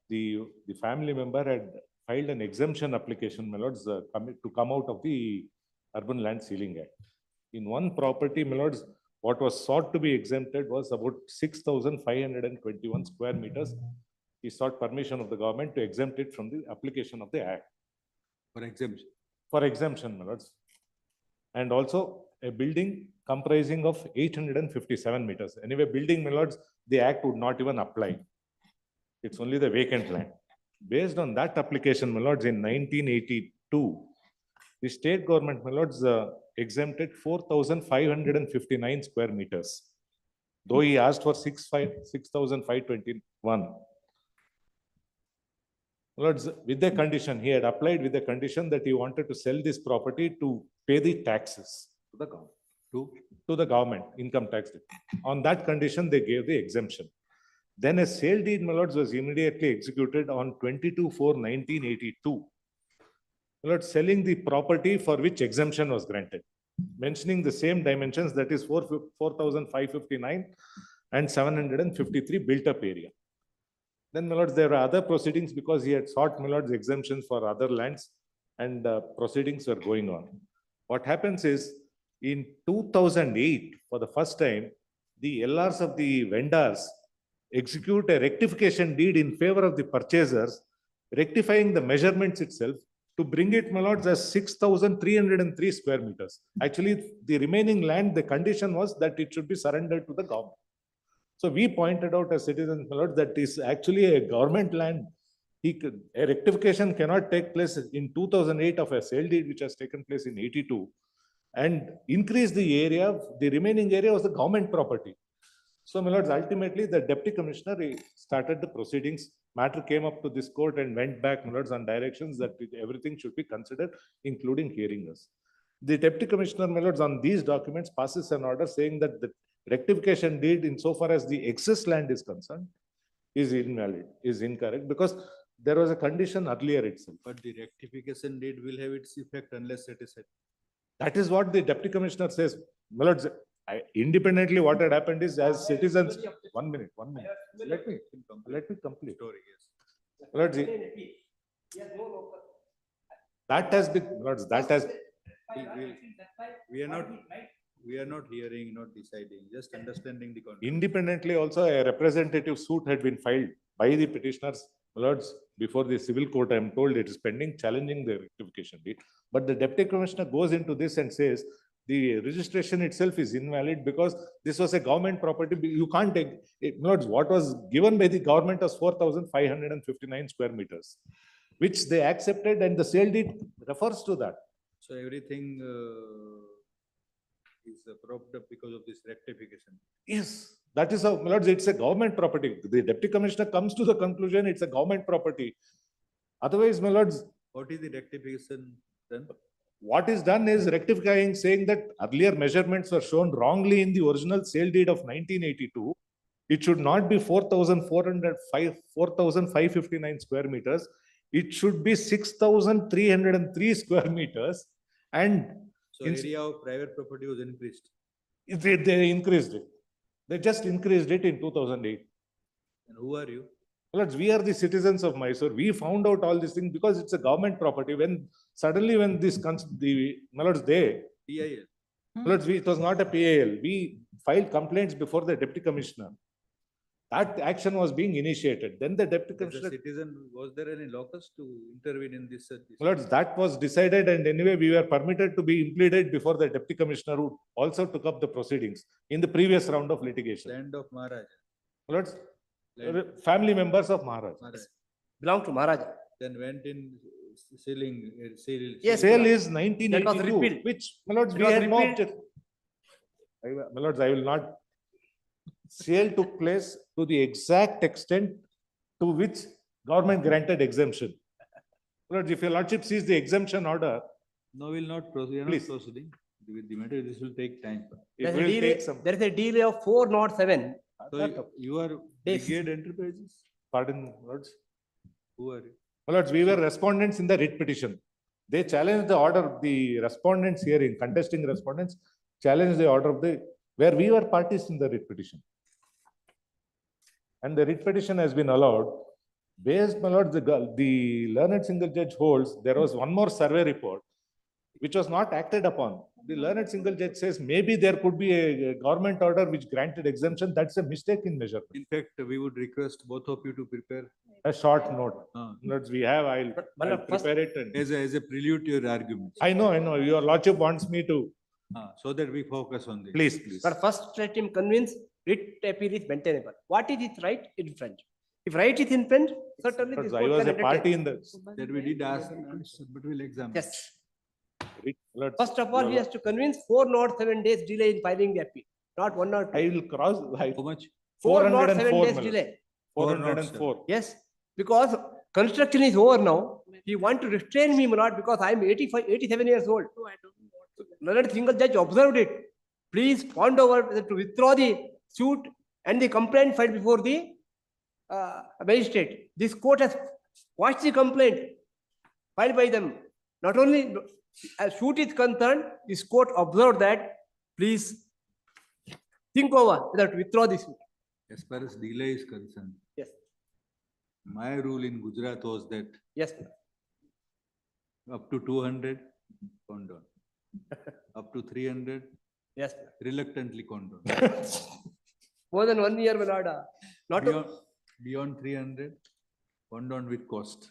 the family member had filed an exemption application, my lords, to come out of the Urban Land Ceiling Act. In one property, my lords, what was sought to be exempted was about 6,521 square meters. He sought permission of the government to exempt it from the application of the act.
For exemption.
For exemption, my lords. And also a building comprising of 857 meters. Anyway, building, my lords, the act would not even apply. It's only the vacant land. Based on that application, my lords, in 1982, the state government, my lords, exempted 4,559 square meters. Though he asked for 6,521. Lords, with the condition, he had applied with the condition that he wanted to sell this property to pay the taxes to the government, to the government, income tax. On that condition, they gave the exemption. Then a sale deed, my lords, was immediately executed on 22/4/1982. My lords, selling the property for which exemption was granted, mentioning the same dimensions, that is 4,559 and 753 built up area. Then, my lords, there were other proceedings because he had sought, my lords, exemptions for other lands, and proceedings were going on. What happens is, in 2008, for the first time, the LRs of the vendors execute a rectification deed in favor of the purchasers, rectifying the measurements itself to bring it, my lords, as 6,303 square meters. Actually, the remaining land, the condition was that it should be surrendered to the government. So we pointed out as citizens, my lords, that is actually a government land. A rectification cannot take place in 2008 of a sale deed which has taken place in 82 and increase the area. The remaining area was the government property. So, my lords, ultimately the deputy commissioner started the proceedings. Matter came up to this court and went back, my lords, on directions that everything should be considered, including hearing us. The deputy commissioner, my lords, on these documents passes an order saying that the rectification deed, insofar as the excess land is concerned, is invalid, is incorrect, because there was a condition earlier itself.
But the rectification deed will have its effect unless it is set.
That is what the deputy commissioner says. My lords, independently, what had happened is, as citizens, one minute. Let me complete.
Story, yes.
My lords, that has been, lords, that has.
We are not hearing, not deciding, just understanding the context.
Independently, also a representative suit had been filed by the petitioners, my lords, before the civil court. I am told it is pending, challenging the rectification deed. But the deputy commissioner goes into this and says the registration itself is invalid because this was a government property. You can't take it. Lords, what was given by the government was 4,559 square meters, which they accepted, and the sale deed refers to that.
So everything is propped up because of this rectification.
Yes, that is how, my lords, it's a government property. The deputy commissioner comes to the conclusion it's a government property. Otherwise, my lords,
what is the rectification done?
What is done is rectifying, saying that earlier measurements were shown wrongly in the original sale deed of 1982. It should not be 4,559 square meters. It should be 6,303 square meters. And
so area of private property was increased.
They increased it. They just increased it in 2008.
And who are you?
Lords, we are the citizens of Mysore. We found out all these things because it's a government property. When suddenly, when this comes, my lords,
PIL.
Lords, it was not a PIL. We filed complaints before the deputy commissioner. That action was being initiated. Then the deputy commissioner.
Citizen, was there any locus to intervene in this?
Lords, that was decided, and anyway, we were permitted to be impleaded before the deputy commissioner, who also took up the proceedings in the previous round of litigation.
Land of Maharaj.
Lords, family members of Maharaj.
Belong to Maharaj.
Then went in selling.
Yes, sale is 1982, which, my lords, we had no objection. My lords, I will not. Sale took place to the exact extent to which government granted exemption. Lords, if your lordship sees the exemption order.
No, we will not proceed. We are not proceeding with the matter. This will take time.
There is a delay of 407.
So you are Brigade Enterprises?
Pardon, lords.
Who are you?
Lords, we were respondents in the writ petition. They challenged the order. The respondents here, in contesting respondents, challenged the order of where we were parties in the writ petition. And the writ petition has been allowed. Based, my lord, the learned single judge holds, there was one more survey report which was not acted upon. The learned single judge says maybe there could be a government order which granted exemption. That's a mistake in measurement.
In fact, we would request both of you to prepare
A short note. Let's we have, I'll
first-
prepare it. And
as a prelude to your argument.
I know. Your lordship wants me to.
So that we focus on this.
Please.
But first let him convince writ appeal is maintainable. What is his right in front? If right is in front, certainly this
I
court
was
can
a party
entertain.
in the.
That we did ask, but we'll examine.
Yes. First of all, he has to convince 407 days delay in filing the appeal, not 1 or 2.
I will cross.
How much?
407 days delay.
404.
Yes, because construction is over now. He want to restrain me, my lord, because I am 87 years old. Learned single judge observed it. Please ponder over whether to withdraw the suit and the complaint filed before the magistrate. This court has watched the complaint filed by them. Not only as suit is concerned, this court observed that. Please think over whether to withdraw the suit.
As far as delay is concerned.
Yes.
My rule in Gujarat was that.
Yes.
Up to 200, condone. Up to 300.
Yes.
Reluctantly condone.
More than 1 year, my lord. Not
beyond 300, condone with cost.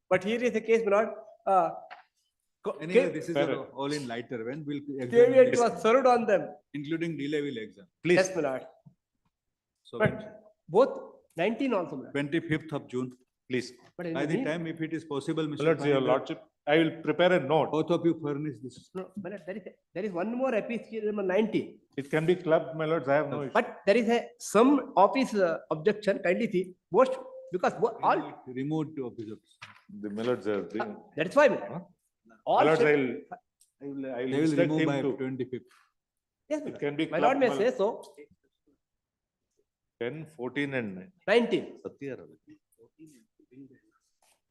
But here is the case, my lord.
Anyway, this is all in lighter when we'll
Caveat was served on them.
Including delay will exam.
Please. Yes, my lord.
So
But both 19 also, my lord.
25th of June.
Please.
But
By the time, if it is possible, Mr.
Lord's, your
Panigar,
lordship, I will prepare a note.
both of you furnish this.
No, but there is one more appeal, number 19.
It can be clubbed, my lords. I have no issue.
But there is some office objection, kindly see. Most, because all.
Removed to office.
The my lords are.
That's why, my lord. All
My lords,
should-
I will
They will
instruct
remove
him
by
to.
25th.
Yes,
It can be
my lord may
clubbed,
say so.
10, 14 and
19.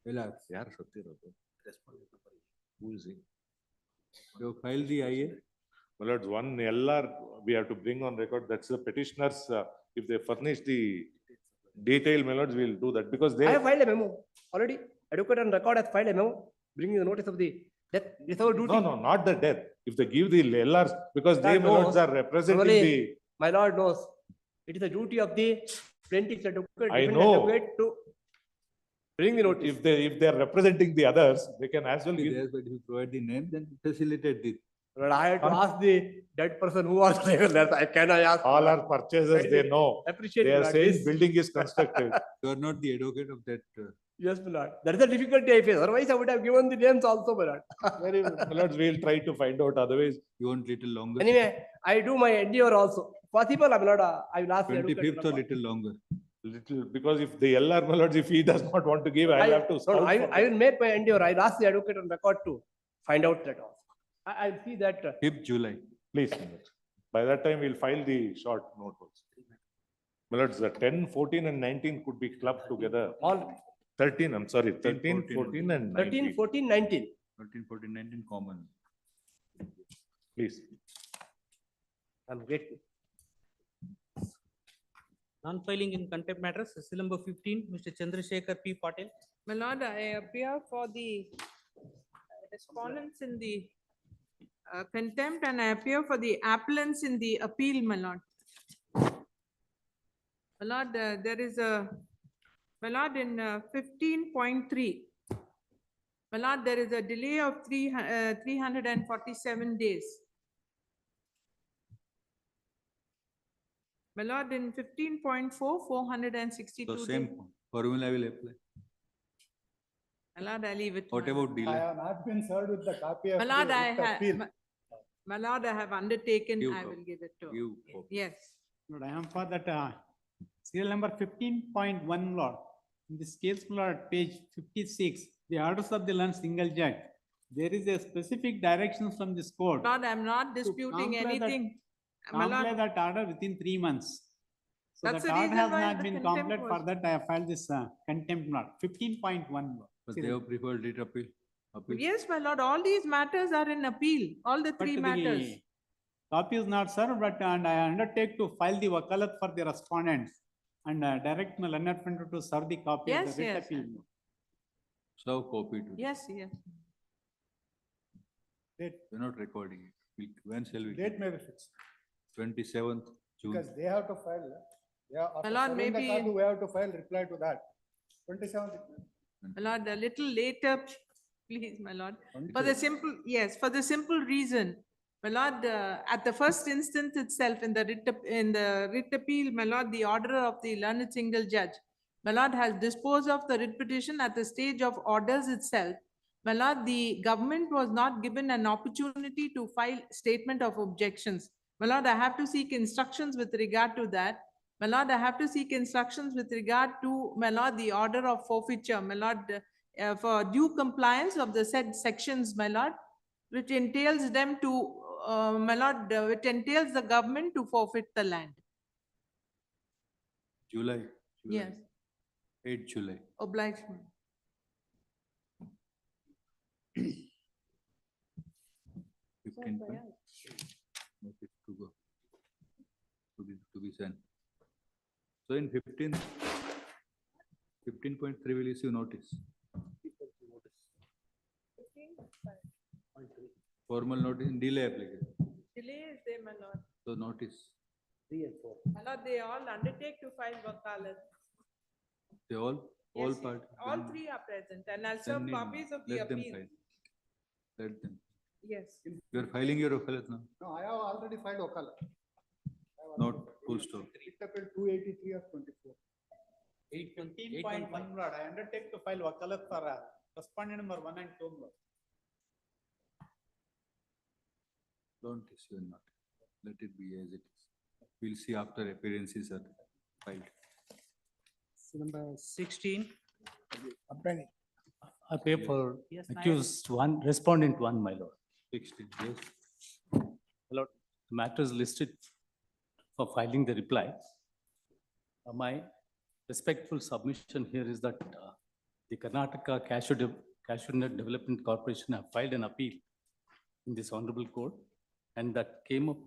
Relax.
ಯಾರು ಸತ್ತಿರೋದು? Who is he?
You file the IA.
My lords, one LR we have to bring on record. That's the petitioners. If they furnish the detail, my lords, we'll do that because they.
I have filed a memo already. Advocate on record has filed a memo bringing the notice of the death. It's our duty.
No, not the death. If they give the LRs, because they, my lords, are representing
Normally,
the.
My lord knows. It is the duty of the plaintiff's advocate,
I
defendant
know.
advocate to bring the notice.
If they are representing the others, they can as well give.
Yes, but if you provide the name, then facilitate the.
But I had to ask the dead person who was there. That I cannot ask.
All our purchasers, they know.
Appreciate
They
my
are
lord.
saying
This-
building is constructed.
You are not the advocate of that.
Yes, my lord. That is the difficulty I face. Otherwise, I would have given the names also, my lord.
Very well. My lords, we'll try to find out. Otherwise,
You want little longer?
Anyway, I do my endeavor also. Possible, my lord, I will ask the advocate.
25th or
to
little longer?
little, because if the LR, my lords, if he does not want to give, I'll have to.
No,
scout
I
for
I will make my endeavor. I'll ask the advocate on record to find out that also. I'll see that.
5th July.
Please, my lords. By that time, we'll file the short note also. My lords, the 10, 14 and 19 could be clubbed together.
All
13, I'm sorry, 13,
14,
14 and
13,
19.
14, 19.
13, 14, 19 common.
Please.
I'm grateful. Non-filing in contempt matters, SC number 15, Mr. Chandrasekhar P. Patel.
My lord, I appear for the respondents in the contempt and I appear for the appellants in the appeal, my lord. My lord, there is a, my lord, in 15.3, my lord, there is a delay of 347 days. My lord, in 15.4, 462
So same
days.
formula will apply.
My lord, I leave it.
What
my
about
lord.
delay?
have not been served with the copy of.
My lord,
the
I
writ appeal.
have, my lord, I have undertaken,
You
I
go.
will give it to.
You go.
Yes.
Lord, I am for that, serial number 15.1, Lord. In this case, Lord, page 56, the orders of the learned single judge. There is a specific directions from this court.
Lord, I am not disputing
comply that-
anything. My
Comply
lord,
that order within 3 months. So
That's
that
the
order
reason
has
why
not
the
been
contempt
complied.
was-
For that, I have filed this contempt note, 15.1. Lord.
But they
Serial-
have preferred it appeal.
yes, my lord, all these matters are in appeal, all the
But
three
the
matters.
Copy is not served, but and I undertake to file the wakalat for the respondents. and direct my learned friend to serve the copy of
Yes,
the writ
yes.
appeal.
So copy to.
Yes, yes.
We're not recording it. When shall we?
Date may be fixed,
27th June.
because they have to file, yeah, after
Lord,
serving the
maybe-
copy, we have to file reply to that. 27th.
My lord, a little later, please, my lord. For the
27th.
simple, yes, for the simple reason, my lord, at the first instance itself, in the writ appeal, my lord, the order of the learned single judge, my lord, has disposed of the writ petition at the stage of orders itself. My lord, the government was not given an opportunity to file statement of objections. My lord, I have to seek instructions with regard to that. My lord, I have to seek instructions with regard to, my lord, the order of forfeiture, my lord, for due compliance of the said sections, my lord, which entails them to, my lord, which entails the government to forfeit the land.
July.
Yes,
8 July.
obliged.
Notice to go. To be sent. So in 15.3 will issue notice. Formal notice in delay application.
Delay is there, my lord.
So notice.
3 and 4.
My lord, they all undertake to file wakalat.
They all
Yes, yes.
parties.
All three are present, and I'll serve copies of the
Let them
appeal.
file. Let them.
Yes.
You are filing your wakalat now?
No, I have already filed Okala.
Not full stop.
Writ appeal 283 of 24.
18.1, Lord, I undertake to file wakalat for respondent number 1 and 2, Lord.
Don't issue a notice. Let it be as it is. We'll see after appearances are filed.
Number 16.
I pay for
Yes, Nayak.
accused one, respondent one, my lord.
16, yes.
My lord, the matter is listed for filing the reply. My respectful submission here is that the Karnataka Cashew Nut Development Corporation have filed an appeal in this honorable court, and that came up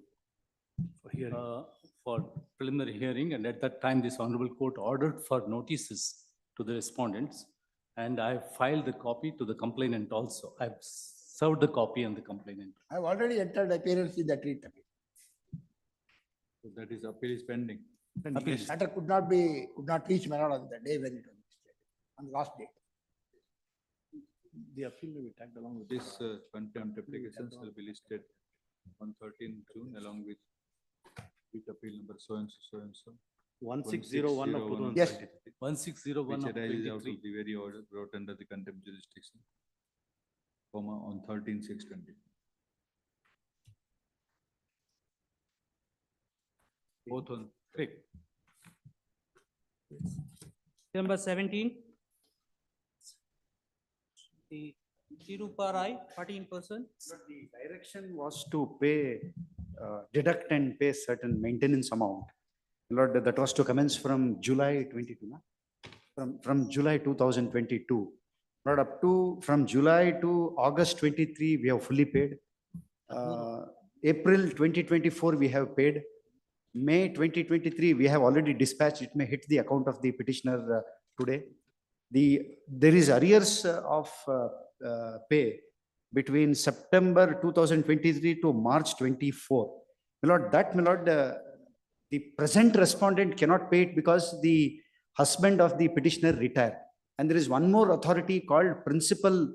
for preliminary hearing, and at that time, this honorable court ordered for notices to the respondents, and I filed the copy to the complainant also. I've served the copy on the complainant.
I have already entered appearance in that writ appeal.
So that is appeal is pending.
Appeal is-
Matter could not reach my lord on the day when it was listed, on the last day.
The appeal will be tagged along with this contempt applications will be listed on 13 June along with appeal number so and so.
1601 of 2023.
Yes.
1601
Which
of
arises out
23.
of the very order brought under the contempt jurisdiction, on 13/6/20. Both on.
Correct.
Number 17. The zero per eye, 14%.
The direction was to pay, deduct and pay certain maintenance amount. Lord, that was to commence from July 22, na? From July 2022. Lord, up to, from July to August 23, we have fully paid. April 2024, we have paid. May 2023, we have already dispatched. It may hit the account of the petitioner today. There is arrears of pay between September 2023 to March 24. My lord, the present respondent cannot pay it because the husband of the petitioner retired. And there is one more authority called Principal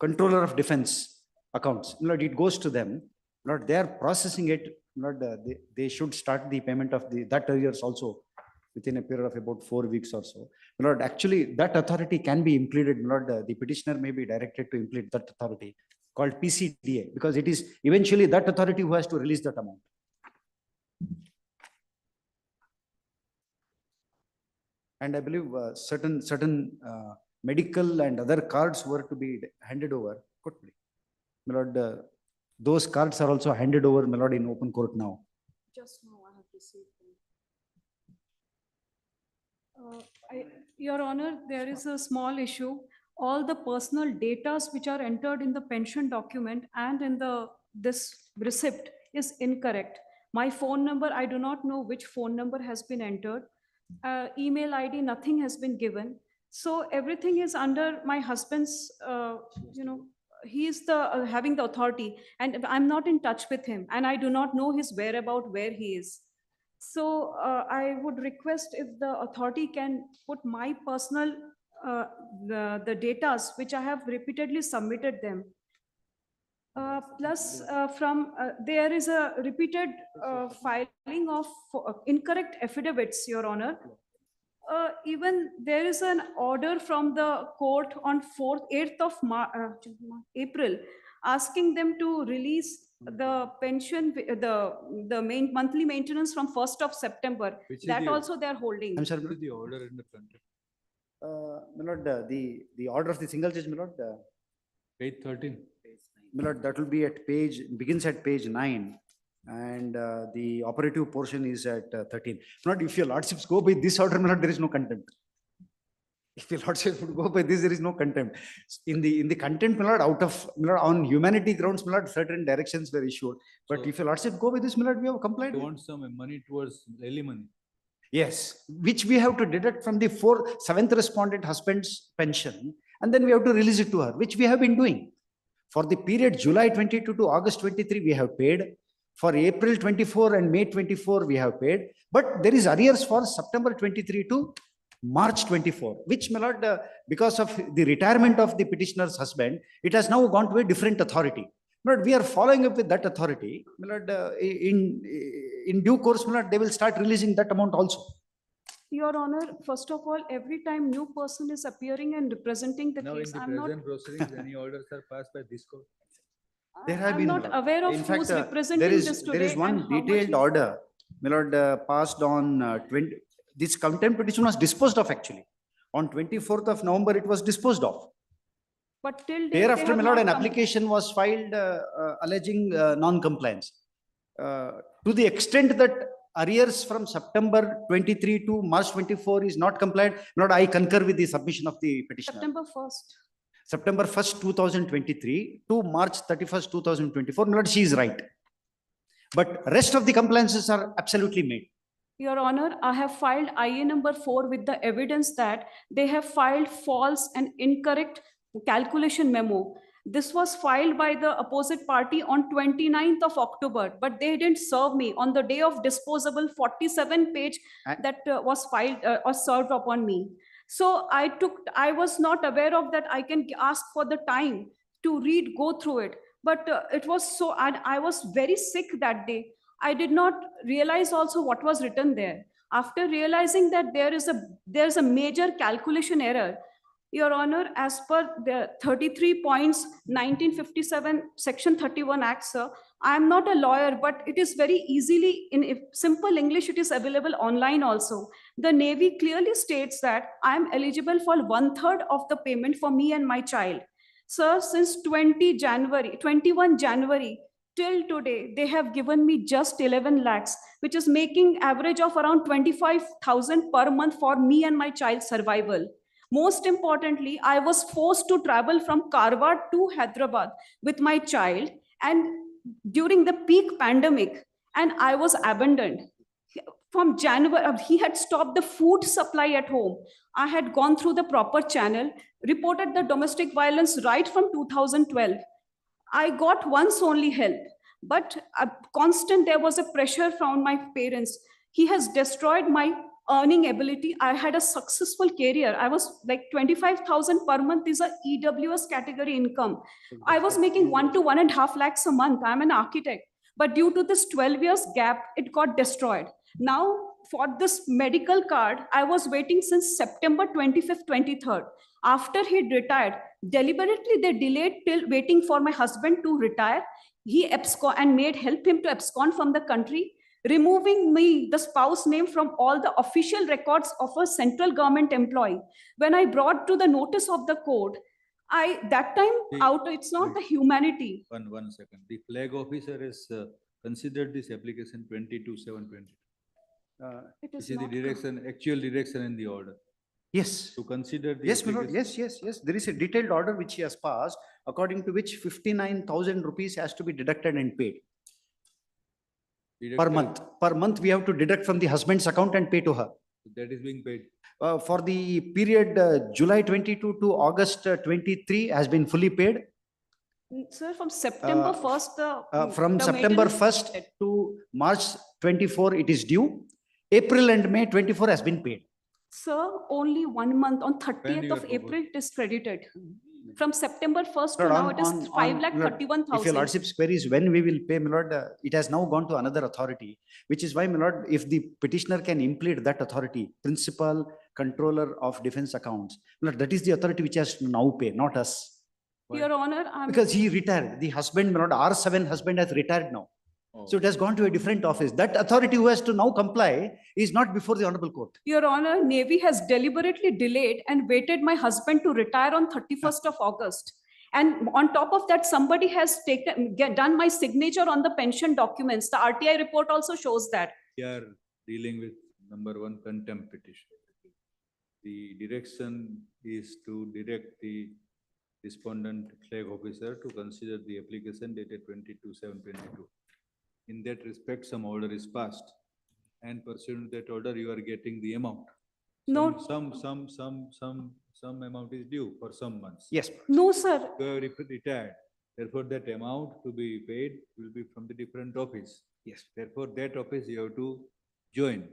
Controller of Defense Accounts. My lord, it goes to them. My lord, they are processing it. My lord, they should start the payment of that arrears also within a period of about 4 weeks or so. My lord, actually, that authority can be implemented. My lord, the petitioner may be directed to implement that authority called PCDA, because it is eventually that authority who has to release that amount. And I believe certain medical and other cards were to be handed over. My lord, those cards are also handed over, my lord, in open court now.
Just now I have received them. Your Honor, there is a small issue. All the personal datas which are entered in the pension document and in this receipt is incorrect. My phone number, I do not know which phone number has been entered.
email ID, nothing has been given. So everything is under my husband's, he is the having the authority, and I'm not in touch with him, and I do not know his whereabout, where he is. So I would request if the authority can put my personal, the datas, which I have repeatedly submitted them. Plus, there is a repeated filing of incorrect affidavits, Your Honor. Even there is an order from the court on 8th of April, asking them to release the pension, the main monthly maintenance from 1st of September.
Which is
That
the-
also they are holding.
I'm sorry,
What is the order in the contempt?
my lord, the order of the single judge, my lord,
Page 13.
my lord, that will be at page, begins at page 9. And the operative portion is at 13. Not if your lordships go by this order, my lord, there is no contempt. If your lordships would go by this, there is no contempt. In the contempt, my lord, my lord, on humanity grounds, my lord, certain directions were issued. But
So-
if your lordship go by this, my lord, we have complied.
You want some money towards alimony?
Yes, which we have to deduct from the 7th respondent husband's pension, and then we have to release it to her, which we have been doing. For the period July 22 to August 23, we have paid. For April 24 and May 24, we have paid. But there is arrears for September 23 to March 24, which, my lord, because of the retirement of the petitioner's husband, it has now gone to a different authority. But we are following up with that authority. My lord, in due course, my lord, they will start releasing that amount also.
Your Honor, first of all, every time new person is appearing and representing the
Now in
case,
the
I'm not,
present proceedings, any orders are passed by this court?
There have
I'm
been,
not
my lord.
aware of
In
who's
fact,
representing this
there
today
is one
and how much
detailed
is-
order, my lord, passed on 20, this contempt petition was disposed of actually. On 24th of November, it was disposed of.
But till date,
Thereafter, my
they
lord,
have
an
not come.
application was filed alleging non-compliance. To the extent that arrears from September 23 to March 24 is not compliant, my lord, I concur with the submission of the petitioner.
September 1st.
September 1st, 2023 to March 31st, 2024, my lord, she is right. But rest of the compliances are absolutely made.
Your Honor, I have filed IA number 4 with the evidence that they have filed false and incorrect calculation memo. This was filed by the opposite party on 29th of October, but they didn't serve me on the day of disposable 47 page that was filed or served upon me. So I was not aware of that. I can ask for the time to read, go through it. But it was so, and I was very sick that day. I did not realize also what was written there. After realizing that there's a major calculation error, Your Honor, as per the 33 points, 1957, Section 31 Act, sir, I am not a lawyer, but it is very easily, in simple English, it is available online also. The Navy clearly states that I am eligible for 1/3 of the payment for me and my child. Sir, since 21 January, till today, they have given me just 11 lakhs, which is making average of around 25,000 per month for me and my child's survival. Most importantly, I was forced to travel from Karwar to Hyderabad with my child, and during the peak pandemic, and I was abandoned. From January, he had stopped the food supply at home. I had gone through the proper channel, reported the domestic violence right from 2012. I got once only help, but there was a pressure from my parents. He has destroyed my earning ability. I had a successful career. I was like 25,000 per month is a EWS category income. I was making 1 to 1.5 lakhs a month. I'm an architect. But due to this 12 years gap, it got destroyed. Now, for this medical card, I was waiting since September 25th, 23rd. After he retired, deliberately they delayed till waiting for my husband to retire. He absconded and help him to abscond from the country, removing me, the spouse name, from all the official records of a central government employee. When I brought to the notice of the court, it's not the humanity.
One second. The flag officer has considered this application 22/7/20.
It is
This is the
not
direction, actual direction in the order.
Yes.
To consider the
Yes, my lord.
application-
Yes. There is a detailed order which he has passed, according to which 59,000 rupees has to be deducted and paid. Per
Deducted-
month. Per month, we have to deduct from the husband's account and pay to her.
That is being paid.
For the period July 22 to August 23 has been fully paid.
Sir, from September 1st,
From
the
September
maintenance-
1st to March 24, it is due. April and May 24 has been paid.
Sir, only 1 month, on
When
30th
you
of
are
April, it is credited. From September 1st to
Lord,
now,
on-
it is
on-
5
on-
lakh
Lord,
31,000.
If your lordship's queries when we will pay, my lord, it has now gone to another authority, which is why, my lord, if the petitioner can implead that authority, principal controller of defense accounts, my lord, that is the authority which has to now pay, not us.
Your Honor, I'm.
Because he retired, the husband, my lord, R7 husband has retired now. So it has gone to a different office. That authority who has to now comply is not before the honorable court.
Your Honor, Navy has deliberately delayed and waited my husband to retire on 31st of August. And on top of that, somebody has done my signature on the pension documents. The RTI report also shows that.
We are dealing with number 1 contempt petition. The direction is to direct the respondent flag officer to consider the application dated 22/7/22. In that respect, some order is passed, and pursuant to that order, you are getting the amount.
No.
Some amount is due for some months.
Yes.
No, sir.
You are retired. Therefore, that amount to be paid will be from the different office.
Yes.
Therefore, that office you have to join.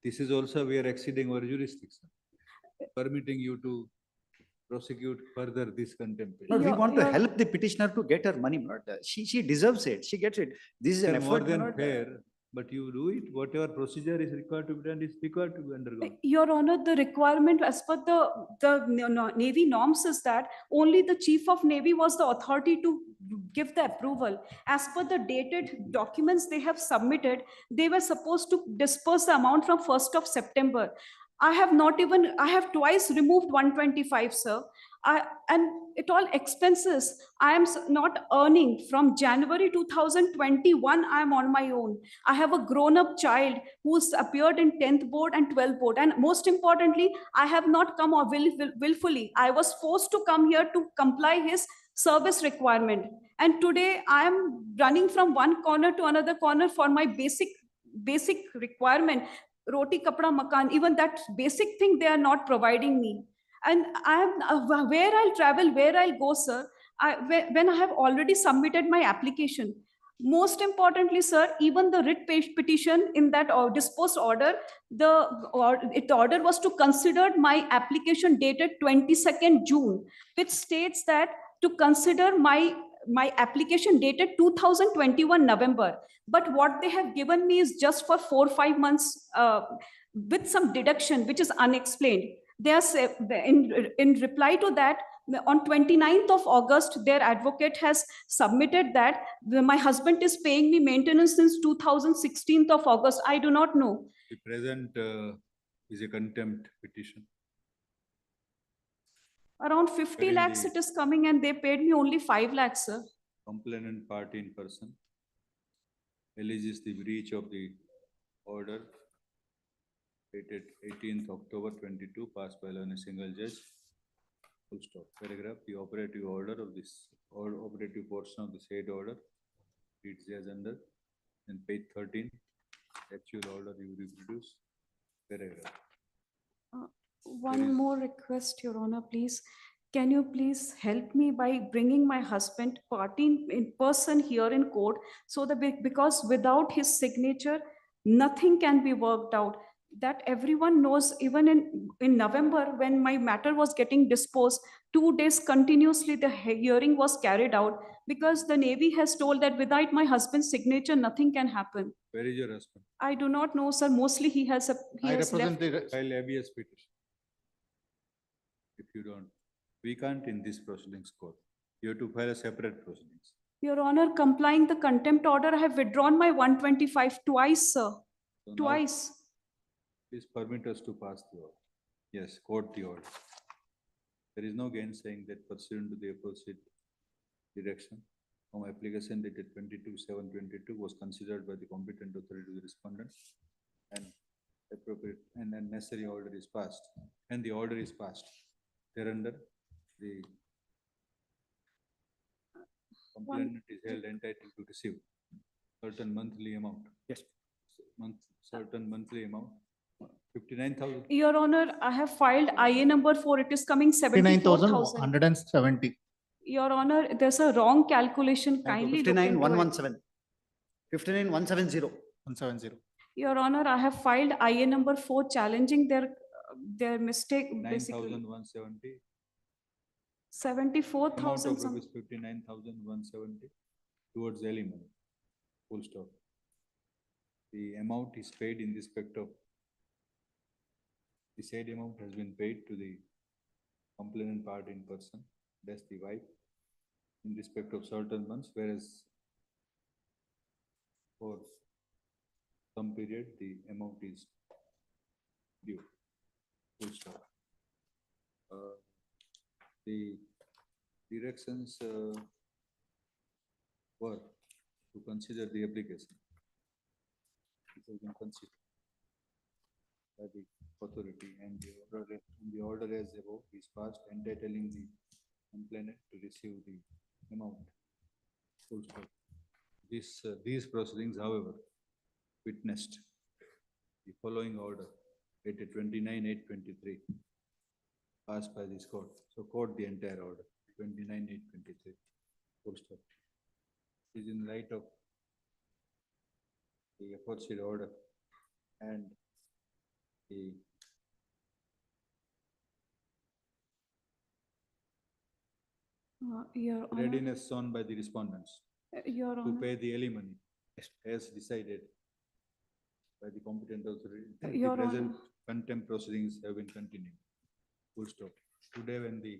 This is also we are exceeding our jurisdiction, permitting you to prosecute further this contempt.
No, we
Your-
want to
your-
help the petitioner to get her money, my lord. She deserves it. She gets it. This is an
They're more
effort, my
than
lord.
fair, but you do it, whatever procedure is required to be done is required to be undergone.
Your Honor, the requirement as per the Navy norms is that only the Chief of Navy was the authority to give the approval. As per the dated documents they have submitted, they were supposed to disperse the amount from 1st of September. I have twice removed 125, sir. And it all expenses. I am not earning from January 2021. I am on my own. I have a grown-up child who's appeared in 10th board and 12th board. And most importantly, I have not come willfully. I was forced to come here to comply his service requirement. And today I am running from one corner to another corner for my basic requirement. Roti, kapda, makan, even that basic thing they are not providing me. And I am where I'll travel, where I'll go, sir, when I have already submitted my application. Most importantly, sir, even the writ petition in that disposed order, the order was to consider my application dated 22nd June, which states that to consider my application dated 2021 November. But what they have given me is just for 4 or 5 months with some deduction, which is unexplained. They are in reply to that, on 29th of August, their advocate has submitted that my husband is paying me maintenance since 2016th of August. I do not know.
The present is a contempt petition.
Around 50 lakhs it is coming and they paid me only 5 lakhs, sir.
Complainant party in person alleges the breach of the order dated 18th October 22, passed by a single judge. Full stop. Paragraph, the operative order of this, or operative portion of the said order reads as under, and page 13, actual order you reproduce. Paragraph.
One more request, Your Honor, please. Can you please help me by bringing my husband party in person here in court, so that because without his signature, nothing can be worked out. That everyone knows. Even in November, when my matter was getting disposed, 2 days continuously the hearing was carried out, because the Navy has told that without my husband's signature, nothing can happen.
Where is your husband?
I do not know, sir. Mostly he has left.
File habeas petition. If you don't, we can't in this proceedings court. You have to file a separate proceedings.
Your Honor, complying the contempt order, I have withdrawn my 125 twice, sir.
So now,
Twice.
please permit us to pass the order. Yes, quote the order. There is no gainsaying that pursuant to the opposite direction, from application dated 22/7/22 was considered by the competent authority to the respondent, and appropriate and necessary order is passed, and the order is passed. Thereunder, the complainant is held entitled to receive certain monthly amount.
Yes.
Certain monthly amount 59,000.
Your Honor, I have filed IA number 4. It is coming 74,000.
170.
Your Honor, there's a wrong calculation. Kindly look into it.
59,117. 59,170.
170.
Your Honor, I have filed IA number 4 challenging their mistake, basically.
9,170.
74,000
Amount
some.
of 59,170 towards alimony. Full stop. The amount is paid in respect of, the said amount has been paid to the complainant party in person, that's the wife, in respect of certain months, whereas for some period, the amount is due. Full stop. The directions were to consider the application. It has been considered by the authority, and the order as above is passed, entitling the complainant to receive the amount. Full stop. These proceedings, however, witnessed the following order dated 29/8/23 passed by this court. So quote the entire order, 29/8/23. Full stop. Is in light of the aforesaid order and the
Your Honor,
readiness shown by the respondents
Your
to
Honor,
pay the alimony as decided by the competent authority. The
Your
present
Honor.
contempt proceedings have been continued. Full stop. Today, when the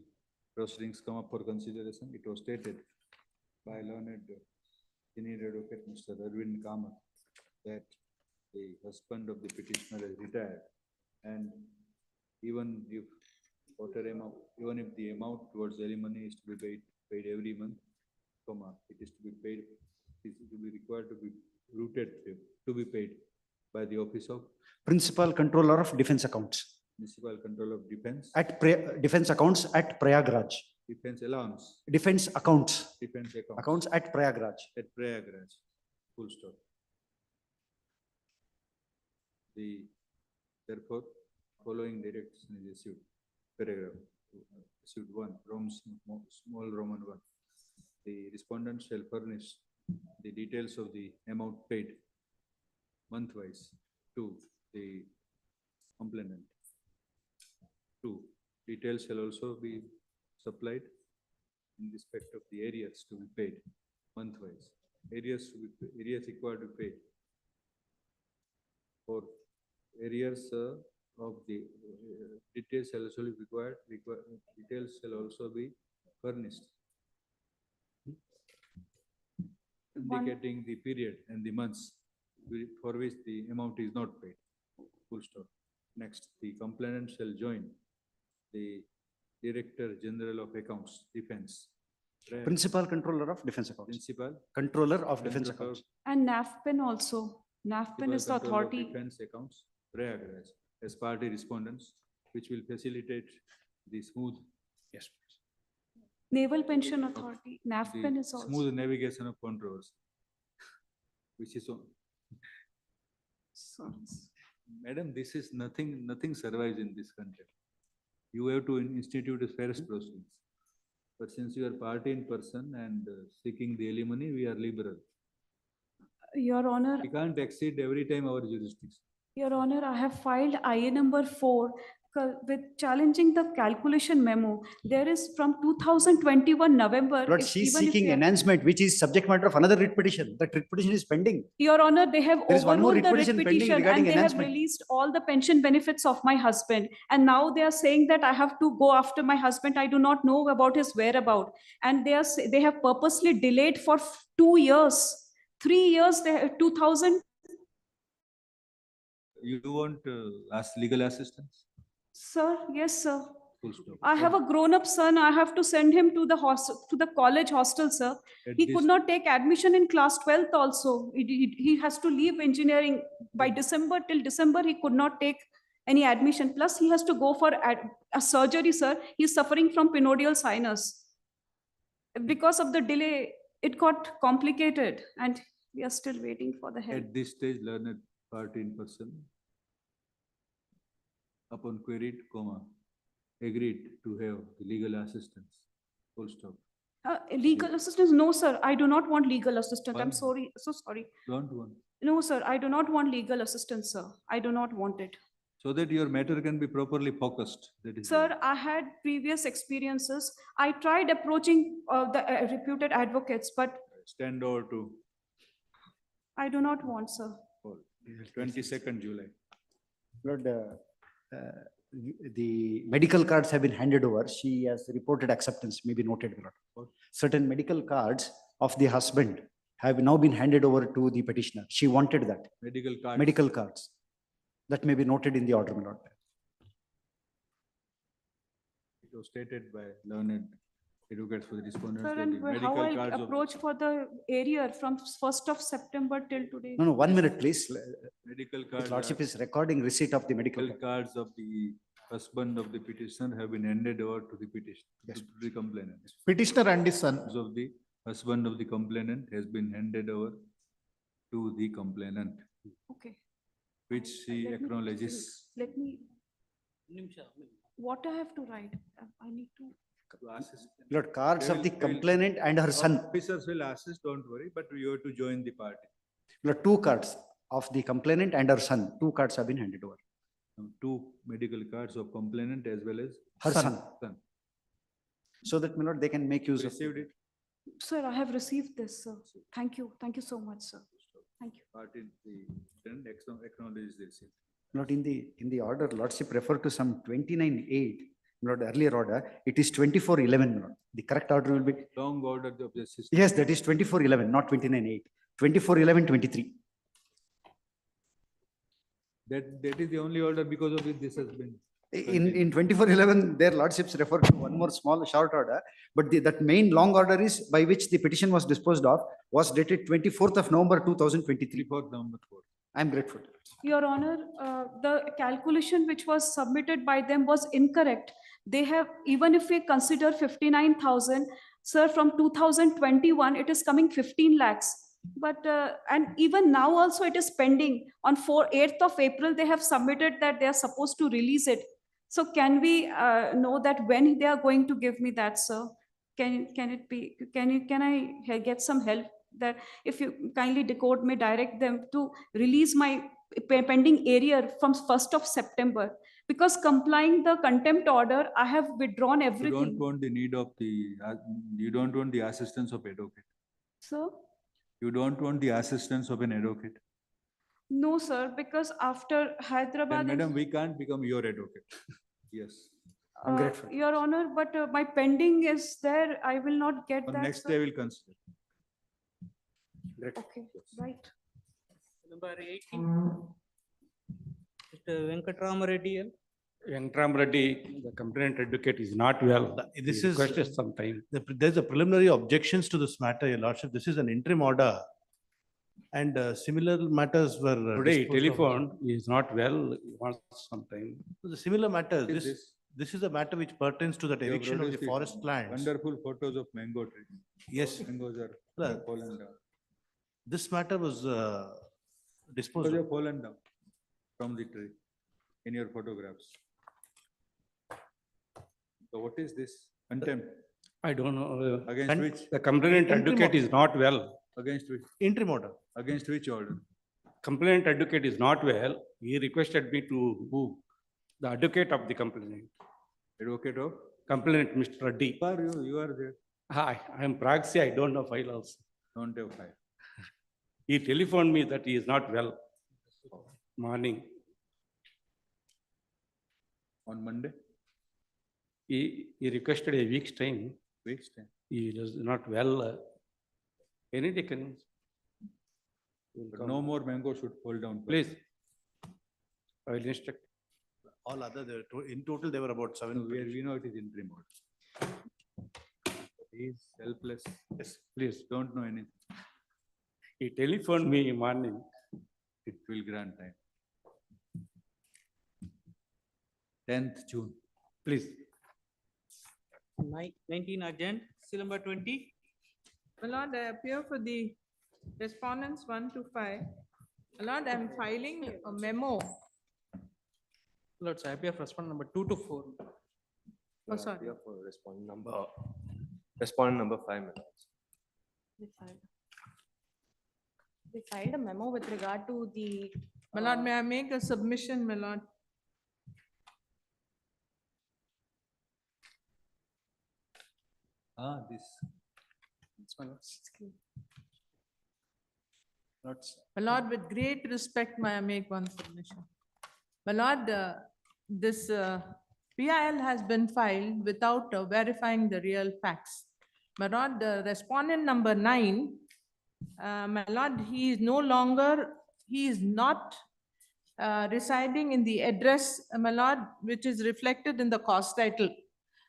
proceedings come up for consideration, it was stated by learned senior advocate Mr. Arvind Kamath that the husband of the petitioner is retired, and even if even if the amount towards alimony is to be paid every month, it is to be paid, it is to be required to be to be paid by the office of
Principal Controller of Defense Accounts
Municipal Control of Defense,
at Defense Accounts at Prayagraj.
Defense Allowance,
Defense Accounts.
Defense
Accounts at Prayagraj.
at Prayagraj. Full stop. Therefore, following direction is issued. Paragraph issued 1, small Roman 1. The respondent shall furnish the details of the amount paid monthwise to the complainant. 2, details shall also be supplied in respect of the areas to be paid monthwise. Areas required to pay for areas of the details shall also be required. Details shall also be furnished, indicating the period and the months for which the amount is not paid. Full stop. Next, the complainant shall join the Director General of Accounts, Defense.
Principal Controller of Defense Accounts.
Principal
Controller of Defense Accounts.
and NAFPIN also. NAFPIN is the
Control of
authority.
Defense Accounts, Prayagraj, as party respondents, which will facilitate the smooth. Yes.
Naval Pension Authority, NAFPIN is also.
Smooth navigation of controversy. Which is so.
Sorry.
Madam, this is nothing survives in this country. You have to institute a fairest proceedings. But since you are party in person and seeking the alimony, we are liberal.
Your Honor,
We can't exceed every time our jurisdiction.
Your Honor, I have filed IA number 4 with challenging the calculation memo. There is from 2021 November.
Lord,
if-
she is
even if
seeking
they are-
enhancement, which is subject matter of another writ petition. That writ petition is pending.
Your Honor, they have
There is one more
overruled the
writ
writ
petition pending
petition
regarding
and they have
enhancement.
released all the pension benefits of my husband. And now they are saying that I have to go after my husband. I do not know about his whereabout. And they have purposely delayed for 2 years, 3 years, 2000.
You want ask legal assistance?
Sir, yes, sir.
Full stop.
I have a grown-up son. I have to send him to the college hostel, sir.
At
He
this-
could not take admission in class 12th also. He has to leave engineering by December. Till December, he could not take any admission. Plus, he has to go for a surgery, sir. He's suffering from pinodial sinus. Because of the delay, it got complicated and we are still waiting for the help.
At this stage, learned party in person upon queried, comma, agreed to have the legal assistance. Full stop.
Legal assistance? No, sir, I do not want legal assistance. I'm
Why?
sorry, so sorry.
Don't want.
No, sir, I do not want legal assistance, sir. I do not want it.
So that your matter can be properly focused. That is.
Sir, I had previous experiences. I tried approaching the reputed advocates, but
Stand over to
I do not want, sir.
22nd July.
Lord, the medical cards have been handed over. She has reported acceptance, may be noted, my lord. Certain medical cards of the husband have now been handed over to the petitioner. She wanted that.
Medical card.
Medical cards. That may be noted in the order, my lord.
It was stated by learned advocates for the respondents.
Sir,
that
and
the
how
medical
I
cards of-
approach for the area from 1st of September till today?
No, 1 minute, please.
Medical
His
cards.
lordship is recording receipt of the medical.
Medical cards of the husband of the petitioner have been handed over to the petition, to the complainant.
Petitioner and his son.
Cards of the husband of the complainant has been handed over to the complainant,
Okay.
which she
Let me-
acknowledges.
Let me, what I have to write? I need to.
Lord, cards
They
of the
will-
complainant and her son.
Officers will assist, don't worry, but you have to join the party.
Lord, 2 cards of the complainant and her son. 2 cards have been handed over.
2 medical cards of complainant as well as
Her son.
son.
So that, my lord, they can make use of.
Received it.
Sir, I have received this, sir. Thank you. Thank you so much, sir. Thank you.
Party, then acknowledge the receipt.
Not in the order, lordship referred to some 29(8). Lord, earlier order, it is 24(11). Lord. The correct order will be,
Long order of the system.
yes, that is 24(11), not 29(8). 24(11)23.
That is the only order because of which this has been.
In 24(11), their lordships refer to one more small short order, but that main long order is by which the petition was disposed of was dated 24th of November 2023.
24th November 4th.
I'm grateful.
Your Honor, the calculation which was submitted by them was incorrect. They have, even if we consider 59,000, sir, from 2021, it is coming 15 lakhs. But, and even now also it is pending. On 8th of April, they have submitted that they are supposed to release it. So can we know that when they are going to give me that, sir? Can it be, can I get some help? That if you kindly decode me, direct them to release my pending area from 1st of September, because complying the contempt order, I have withdrawn
You
everything.
don't want the need of the, you don't want the assistance of advocate.
Sir?
You don't want the assistance of an advocate.
No, sir, because after
Then
Hyderabad.
madam, we can't become your advocate. Yes.
I'm grateful.
Your Honor, but my pending is there. I will not get
On
that.
next
sir.
day we'll consider.
Okay, right.
Number 18. Mr. Venkatrama Reddy.
Venkatram Reddy, the complainant advocate is not well.
This
He
is-
requested some time.
There's a preliminary objections to this matter, your lordship. This is an interim order. And similar matters were.
Today
disposed of.
telephone, he is not well, he wants some time.
The similar matter,
Is
this is a matter which pertains to that
You have
eviction of the
produced
forest plants.
Wonderful photos of mango tree.
Yes.
Mangoes are
Sir,
fallen down.
This matter was disposed
Because you
of.
have fallen down from the tree in your photographs. So what is this? Contempt
I don't know.
against which?
The complainant
Interim
advocate is not well.
Against which?
Interim order.
Against which order?
Complainant advocate is not well. He requested me to move the advocate of the complainant.
Advocate of?
Complainant, Mr. Reddy.
Who are you? You are there.
I am proxy, I don't know file also.
Don't have file.
He telephoned me that he is not well. Morning.
On Monday?
He requested a week's time.
Week's time.
He is not well. Any day can. Will
But
come.
no more mango should fall down.
Please. I will instruct.
All other, in total, there were about 7.
No, we know it is interim order. He is helpless.
Yes, please.
Don't know anything.
He telephoned me morning.
It will grant time. 10th June.
Please.
19 urgent, seal number 20.
My lord, I appear for the respondents 1 to 5. My lord, I am filing a memo
Lords, I have respondent number 2 to 4.
Oh, sorry.
Respondent number 5, my lords.
They filed a memo with regard to the.
My lord, may I make a submission, my lord?
This.
My lords. Lords.
My lord, with great respect, may I make one submission? My lord, this PIL has been filed without verifying the real facts. My lord, the respondent number 9, my lord, he is not residing in the address, my lord, which is reflected in the cause title.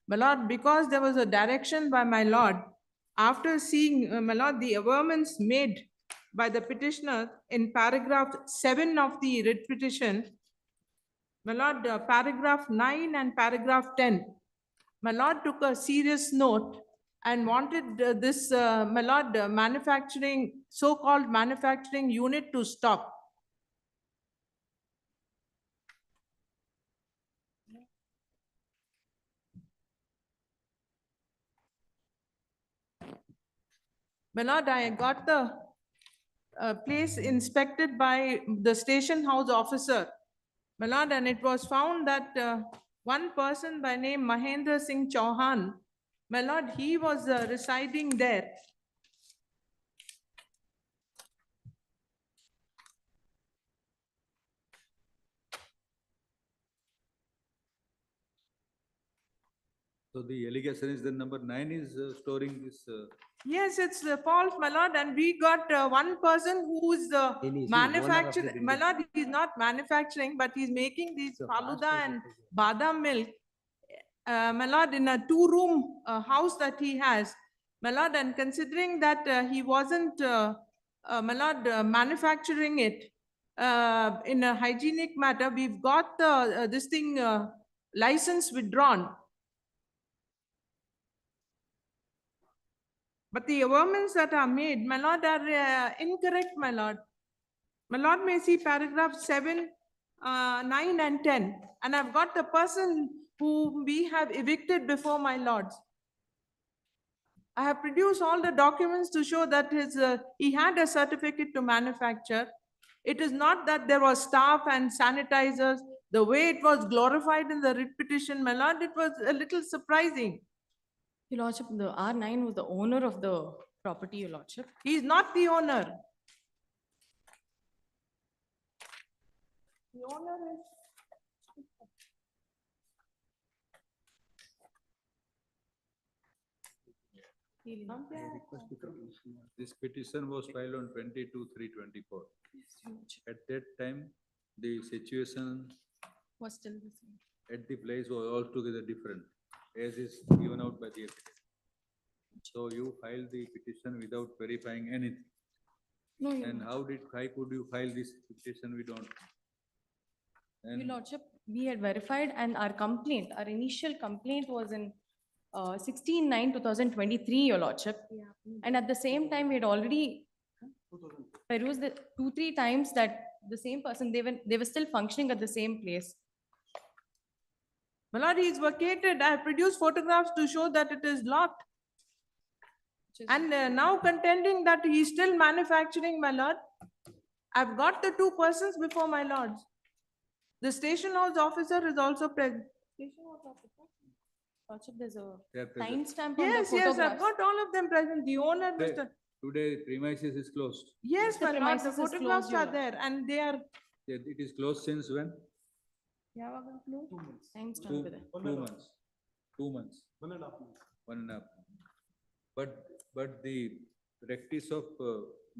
My lord, because there was a direction by my lord, after seeing, my lord, the averments made by the petitioner in paragraph 7 of the writ petition, my lord, paragraph 9 and paragraph 10, my lord took a serious note and wanted this, my lord, manufacturing, so-called manufacturing unit to stop. My lord, I got the place inspected by the station house officer. My lord, and it was found that one person by name Mahendra Singh Chauhan, my lord, he was residing there.
So the allegation is that number 9 is storing this.
Yes, it's false, my lord, and we got one person who is manufacturing, my lord, he's not manufacturing, but he's making these faluda and badam milk, my lord, in a 2-room house that he has, my lord, and considering that he wasn't, my lord, manufacturing it in a hygienic matter, we've got the this thing license withdrawn. But the averments that are made, my lord, are incorrect, my lord. My lord may see paragraph 7, 9 and 10. And I've got the person who we have evicted before my lords. I have produced all the documents to show that he had a certificate to manufacture. It is not that there was staff and sanitizers. The way it was glorified in the writ petition, my lord, it was a little surprising.
Your Lordship, the R9 was the owner of the property, Your Lordship.
He is not the owner. The owner is.
This petition was filed on 22/3/24. At that time, the situation
Was still the same.
at the place was altogether different, as is given out by the applicant. So you filed the petition without verifying anything.
No, Your
And why could you file this petition? We don't.
Your
And
Lordship, we had verified and our complaint, our initial complaint was in 16/9/2023, Your Lordship. And at the same time, we had already perused the 2-3 times that the same person, they were still functioning at the same place.
My lord, he is vacated. I have produced photographs to show that it is locked. And now contending that he is still manufacturing, my lord. I've got the 2 persons before my lords. The station house officer is also present.
Lordship, there's a
they are present.
timestamp on the
Yes, yes, I've
photographs.
got all of them present. The owner,
Today-
Mr.
Today premises is closed.
Yes,
The
my lord, the
premises is closed,
photographs
Your
are
Lord.
there and they are.
It is closed since when?
Timestamp
Two,
ಇದೆ.
2 months. 2 months. 1.5 months. 1.5. But the practice of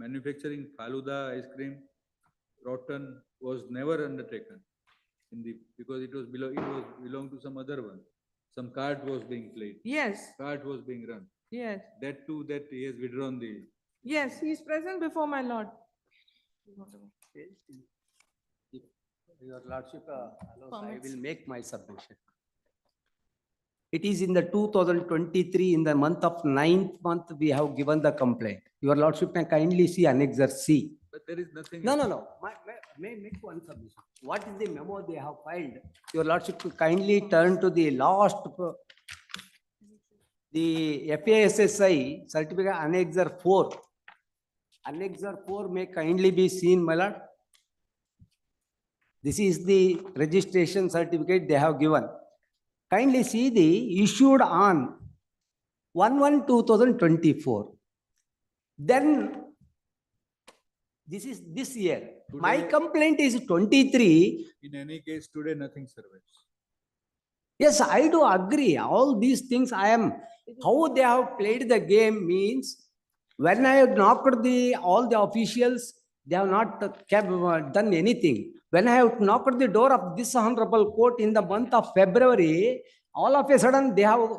manufacturing Faluda ice cream, rotten, was never undertaken because it was belonged to some other one. Some card was being played.
Yes,
Card was being run.
yes,
That too, that he has withdrawn the.
yes, he is present before my lord.
Your lordship, allows, I
Permits.
will make my submission. It is in the 2023, in the month of 9th month, we have given the complaint. Your lordship can kindly see annexure C.
But But there is nothing.
No, no, no. May I make one submission? What is the memo they have filed? Your lordship to kindly turn to the last, the FASSI certificate annexure 4. Annexure 4 may kindly be seen, my lord. This is the registration certificate they have given. Kindly see the issued on 1/1/2024. Then this is this year. My
Today-
complaint is 23.
In any case, today nothing survives.
Yes, I do agree. All these things I am, how they have played the game means when I have knocked all the officials, they have not done anything. When I have knocked the door of this honorable court in the month of February, all of a sudden they have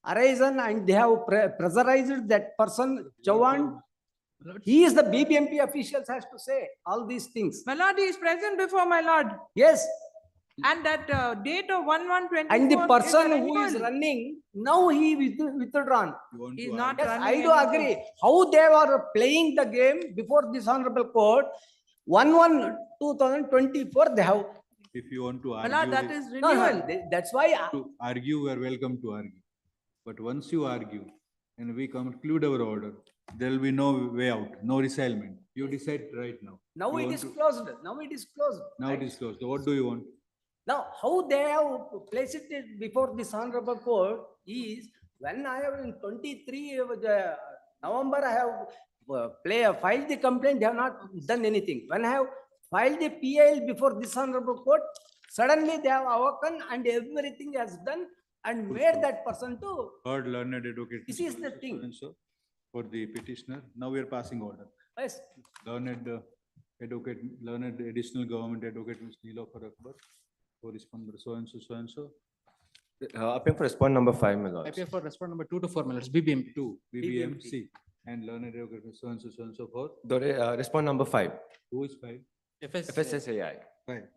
arisen and they have pressurized that person, Chavan. He is the BBMP officials has to say all these things.
My lord, he is present before my lord.
Yes.
And that date of 1/1/24.
And the person
a
who is
renewal.
running, now he withdrawn.
He's not
Yes,
running
I do
anything.
agree. How they were playing the game before this honorable court, 1/1/2024, they have.
If you want to
My
argue.
lord, that
with-
is
No, no,
renewal.
that's why.
To argue, we are welcome to argue. But once you argue and we conclude our order, there will be no way out, no resettlement. You decide right now.
Now
You
it
want
is
to-
closed. Now it is closed.
Now it is closed. What do you want?
Now, how they have placed it before this honorable court is when I have in 23 November, I have filed the complaint, they have not done anything. When I have filed the PIL before this honorable court, suddenly they have awoken and everything has done and made that person to.
Heard learned advocate.
This is the thing.
And so for the petitioner, now we are passing order.
Yes.
Learned advocate, learned additional government advocate, Ms. Neelofer Akbar, for responder so and so, so and so.
Appeal for respond number 5, my lord.
Appeal for respond number 2 to 4, my lords, BBMP.
2, BBMC, and learned advocate so and so for.
Respond number 5.
Who is filed?
FSSAI.
5.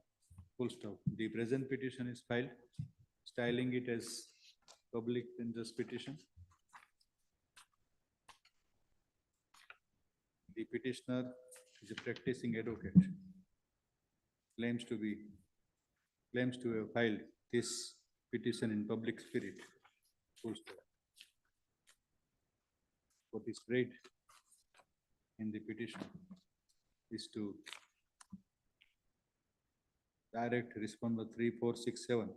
Full stop. The present petition is filed, styling it as public interest petition. The petitioner is a practicing advocate. Claims to have filed this petition in public spirit. Full stop. What is read in the petition is to direct responder 3, 4, 6, 7,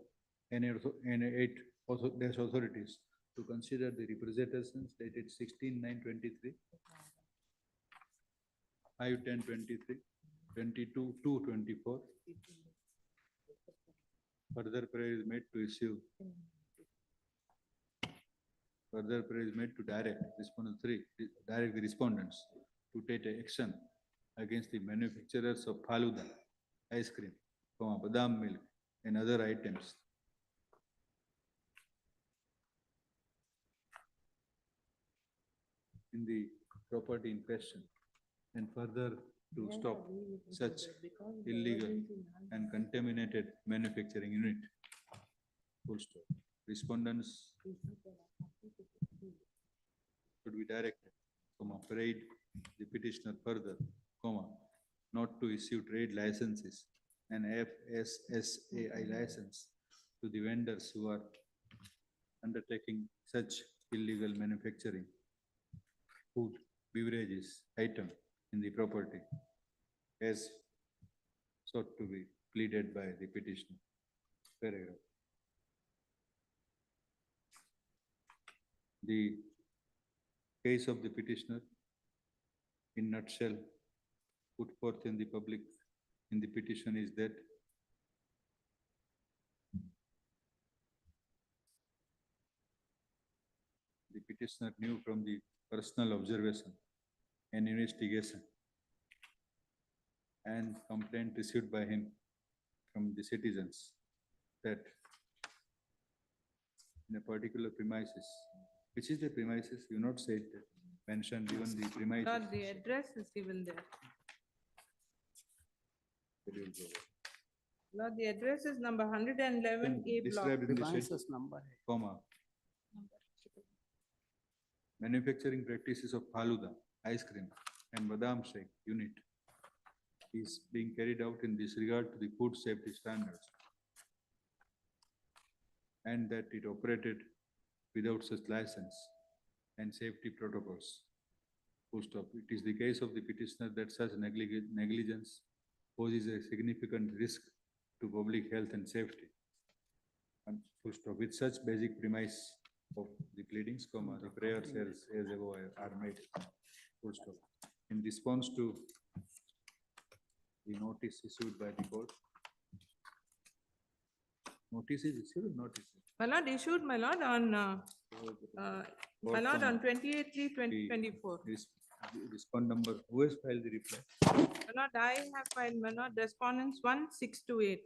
and 8 authorities to consider the representations dated 16/9/23, 5/10/23, 22/2/24. Further prayer is made to issue. Further prayer is made to direct respondent 3, direct the respondents to take action against the manufacturers of Faluda, ice cream, badam milk, and other items. In the property in question, and further to stop such illegal and contaminated manufacturing unit. Full stop. Respondents should be directed, parade the petitioner further, not to issue trade licenses and FSSAI license to the vendors who are undertaking such illegal manufacturing, food, beverages, item in the property as sought to be pleaded by the petitioner. Paragraph. The case of the petitioner in nutshell put forth in the public in the petition is that the petitioner knew from the personal observation and investigation and complaint received by him from the citizens that in a particular premises, which is the premises, you not said that, mentioned even the premises.
Lord, the address is given there. Lord, the address is number 111 A block.
Described in the schedule, comma. Manufacturing practices of Faluda, ice cream, and Badam shake unit is being carried out in disregard to the food safety standards, and that it operated without such license and safety protocols. Full stop. It is the case of the petitioner that such negligence poses a significant risk to public health and safety. And full stop. With such basic premise of the pleadings, the prayers as above are made. Full stop. In response to the notice issued by the court. Notice is issued, notice.
My lord issued, my lord, on, my lord, on 28/3/2024.
Respond number, who has filed the reply?
My lord, I have filed, my lord, respondents 1628.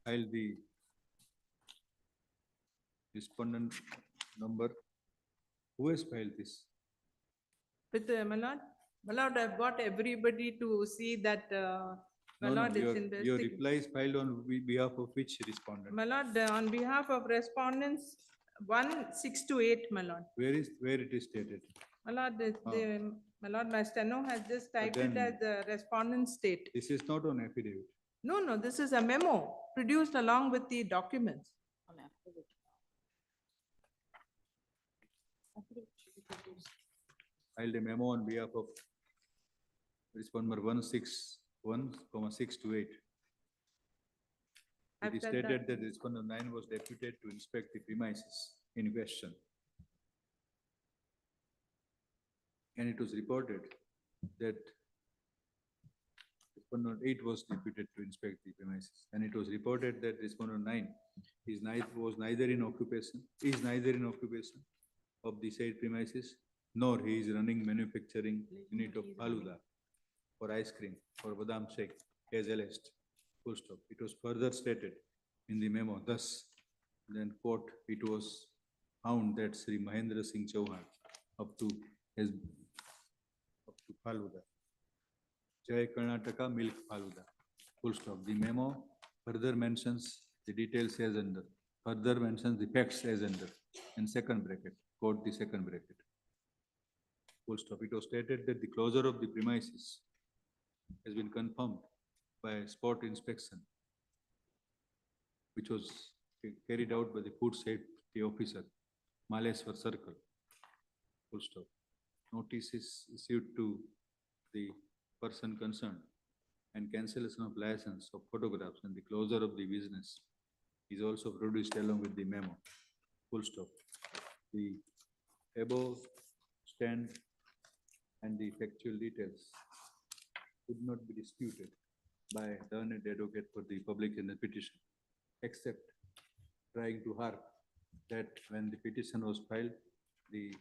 File the respondent number. Who has filed this?
With, my lord, I've got everybody to see that, my
No, no,
lord, it's
your
investigated.
reply is filed on behalf of which respondent?
My lord, on behalf of respondents 1628, my lord.
Where it is stated?
My lord, my lord, my steno has just typed it
then-
as the respondent state.
This is not on affidavit.
No, this is a memo produced along with the documents.
Filed a memo on behalf of respondent 161,628.
I've
It is
said
stated that respondent 9 was deputed to inspect the premises in question. And it was reported that respondent 8 was deputed to inspect the premises. And it was reported that respondent 9 is neither in occupation of the said premises, nor he is running manufacturing unit of Faluda for ice cream or Badam shake as alleged. Full stop. It was further stated in the memo, thus, then quote, it was found that Sri Mahendra Singh Chauhan up to Faluda. Jai Karnataka milk Faluda. Full stop. The memo further mentions the details as under, further mentions the facts as under, in second bracket, quote the second bracket. Full stop. It was stated that the closure of the premises has been confirmed by spot inspection, which was carried out by the food safety officer, Maleswar Circle. Full stop. Notice is issued to the person concerned, and cancellation of license of photographs and the closure of the business is also produced along with the memo. Full stop. The above stand and the factual details could not be disputed by the learned advocate for the public in the petition, except trying to harp that when the petition was filed, the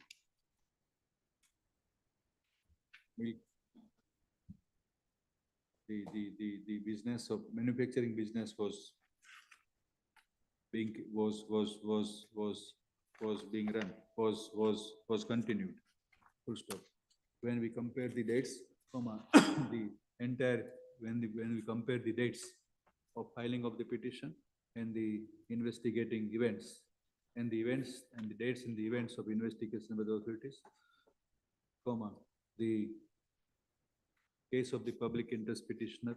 milk, the business of manufacturing business was being continued. Full stop. When we compare the dates, the entire when we compare the dates of filing of the petition and the investigating events and the events and the dates in the events of investigation by the authorities, the case of the public interest petitioner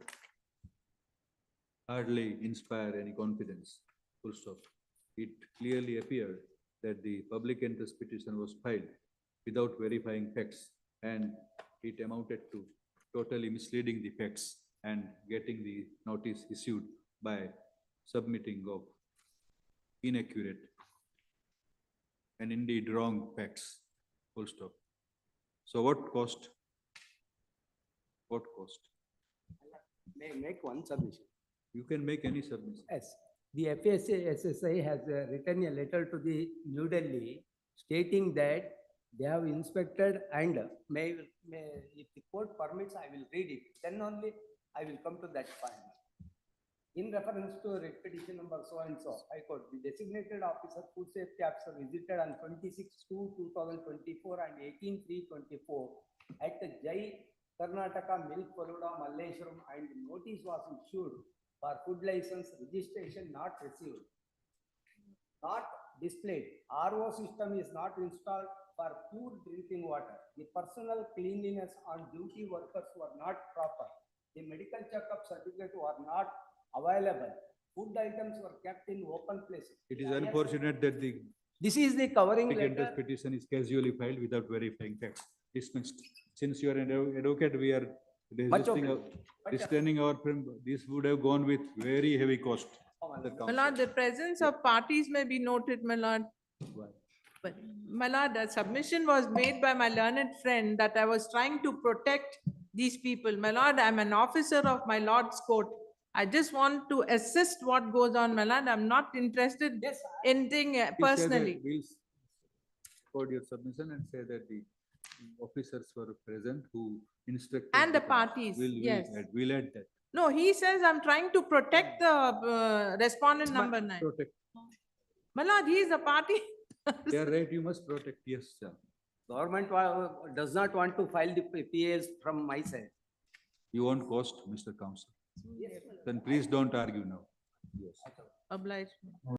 hardly inspire any confidence. Full stop. It clearly appeared that the public interest petition was filed without verifying facts, and it amounted to totally misleading the facts and getting the notice issued by submitting of inaccurate and indeed wrong facts. Full stop. So what cost? What cost?
May I make one submission?
You can make any submission.
Yes, the FSSI has written a letter to the New Delhi stating that they have inspected and may, if the court permits, I will read it. Then only I will come to that point. In reference to writ petition number so and so, High Court, the designated officer, food safety officer visited on 26/2/2024 and 18/3/24 at the Jai Karnataka Milk Faluda Malleshwaram, and notice was issued for food license registration not received. not displayed. RO system is not installed for pure drinking water. The personal cleanliness on duty workers were not proper. The medical checkup certificate were not available. Food items were kept in open places.
It is unfortunate that the
This is the covering
applicant's
letter.
petition is casually filed without verifying facts. Dismissed. Since you are an advocate, we are
Much
resisting,
okay.
restraining our, this would have gone with very heavy cost. The
My
council.
lord, the presence of parties may be noted, my lord. But, my lord, a submission was made by my learned friend that I was trying to protect these people. My lord, I'm an officer of my lord's court. I just want to assist what goes on, my lord. I'm not interested in anything
Please say that
personally.
we'll record your submission and say that the officers were present who instructed.
And the
council.
parties,
We'll
yes.
We'll add that.
No, he says I'm trying to protect the respondent number 9.
Protect.
My lord, he is a party.
They are right, you must protect, yes, sir.
Government does not want to file the PAs from my side.
You want cost, Mr. Council? Then please don't argue now. Yes.
Obliged.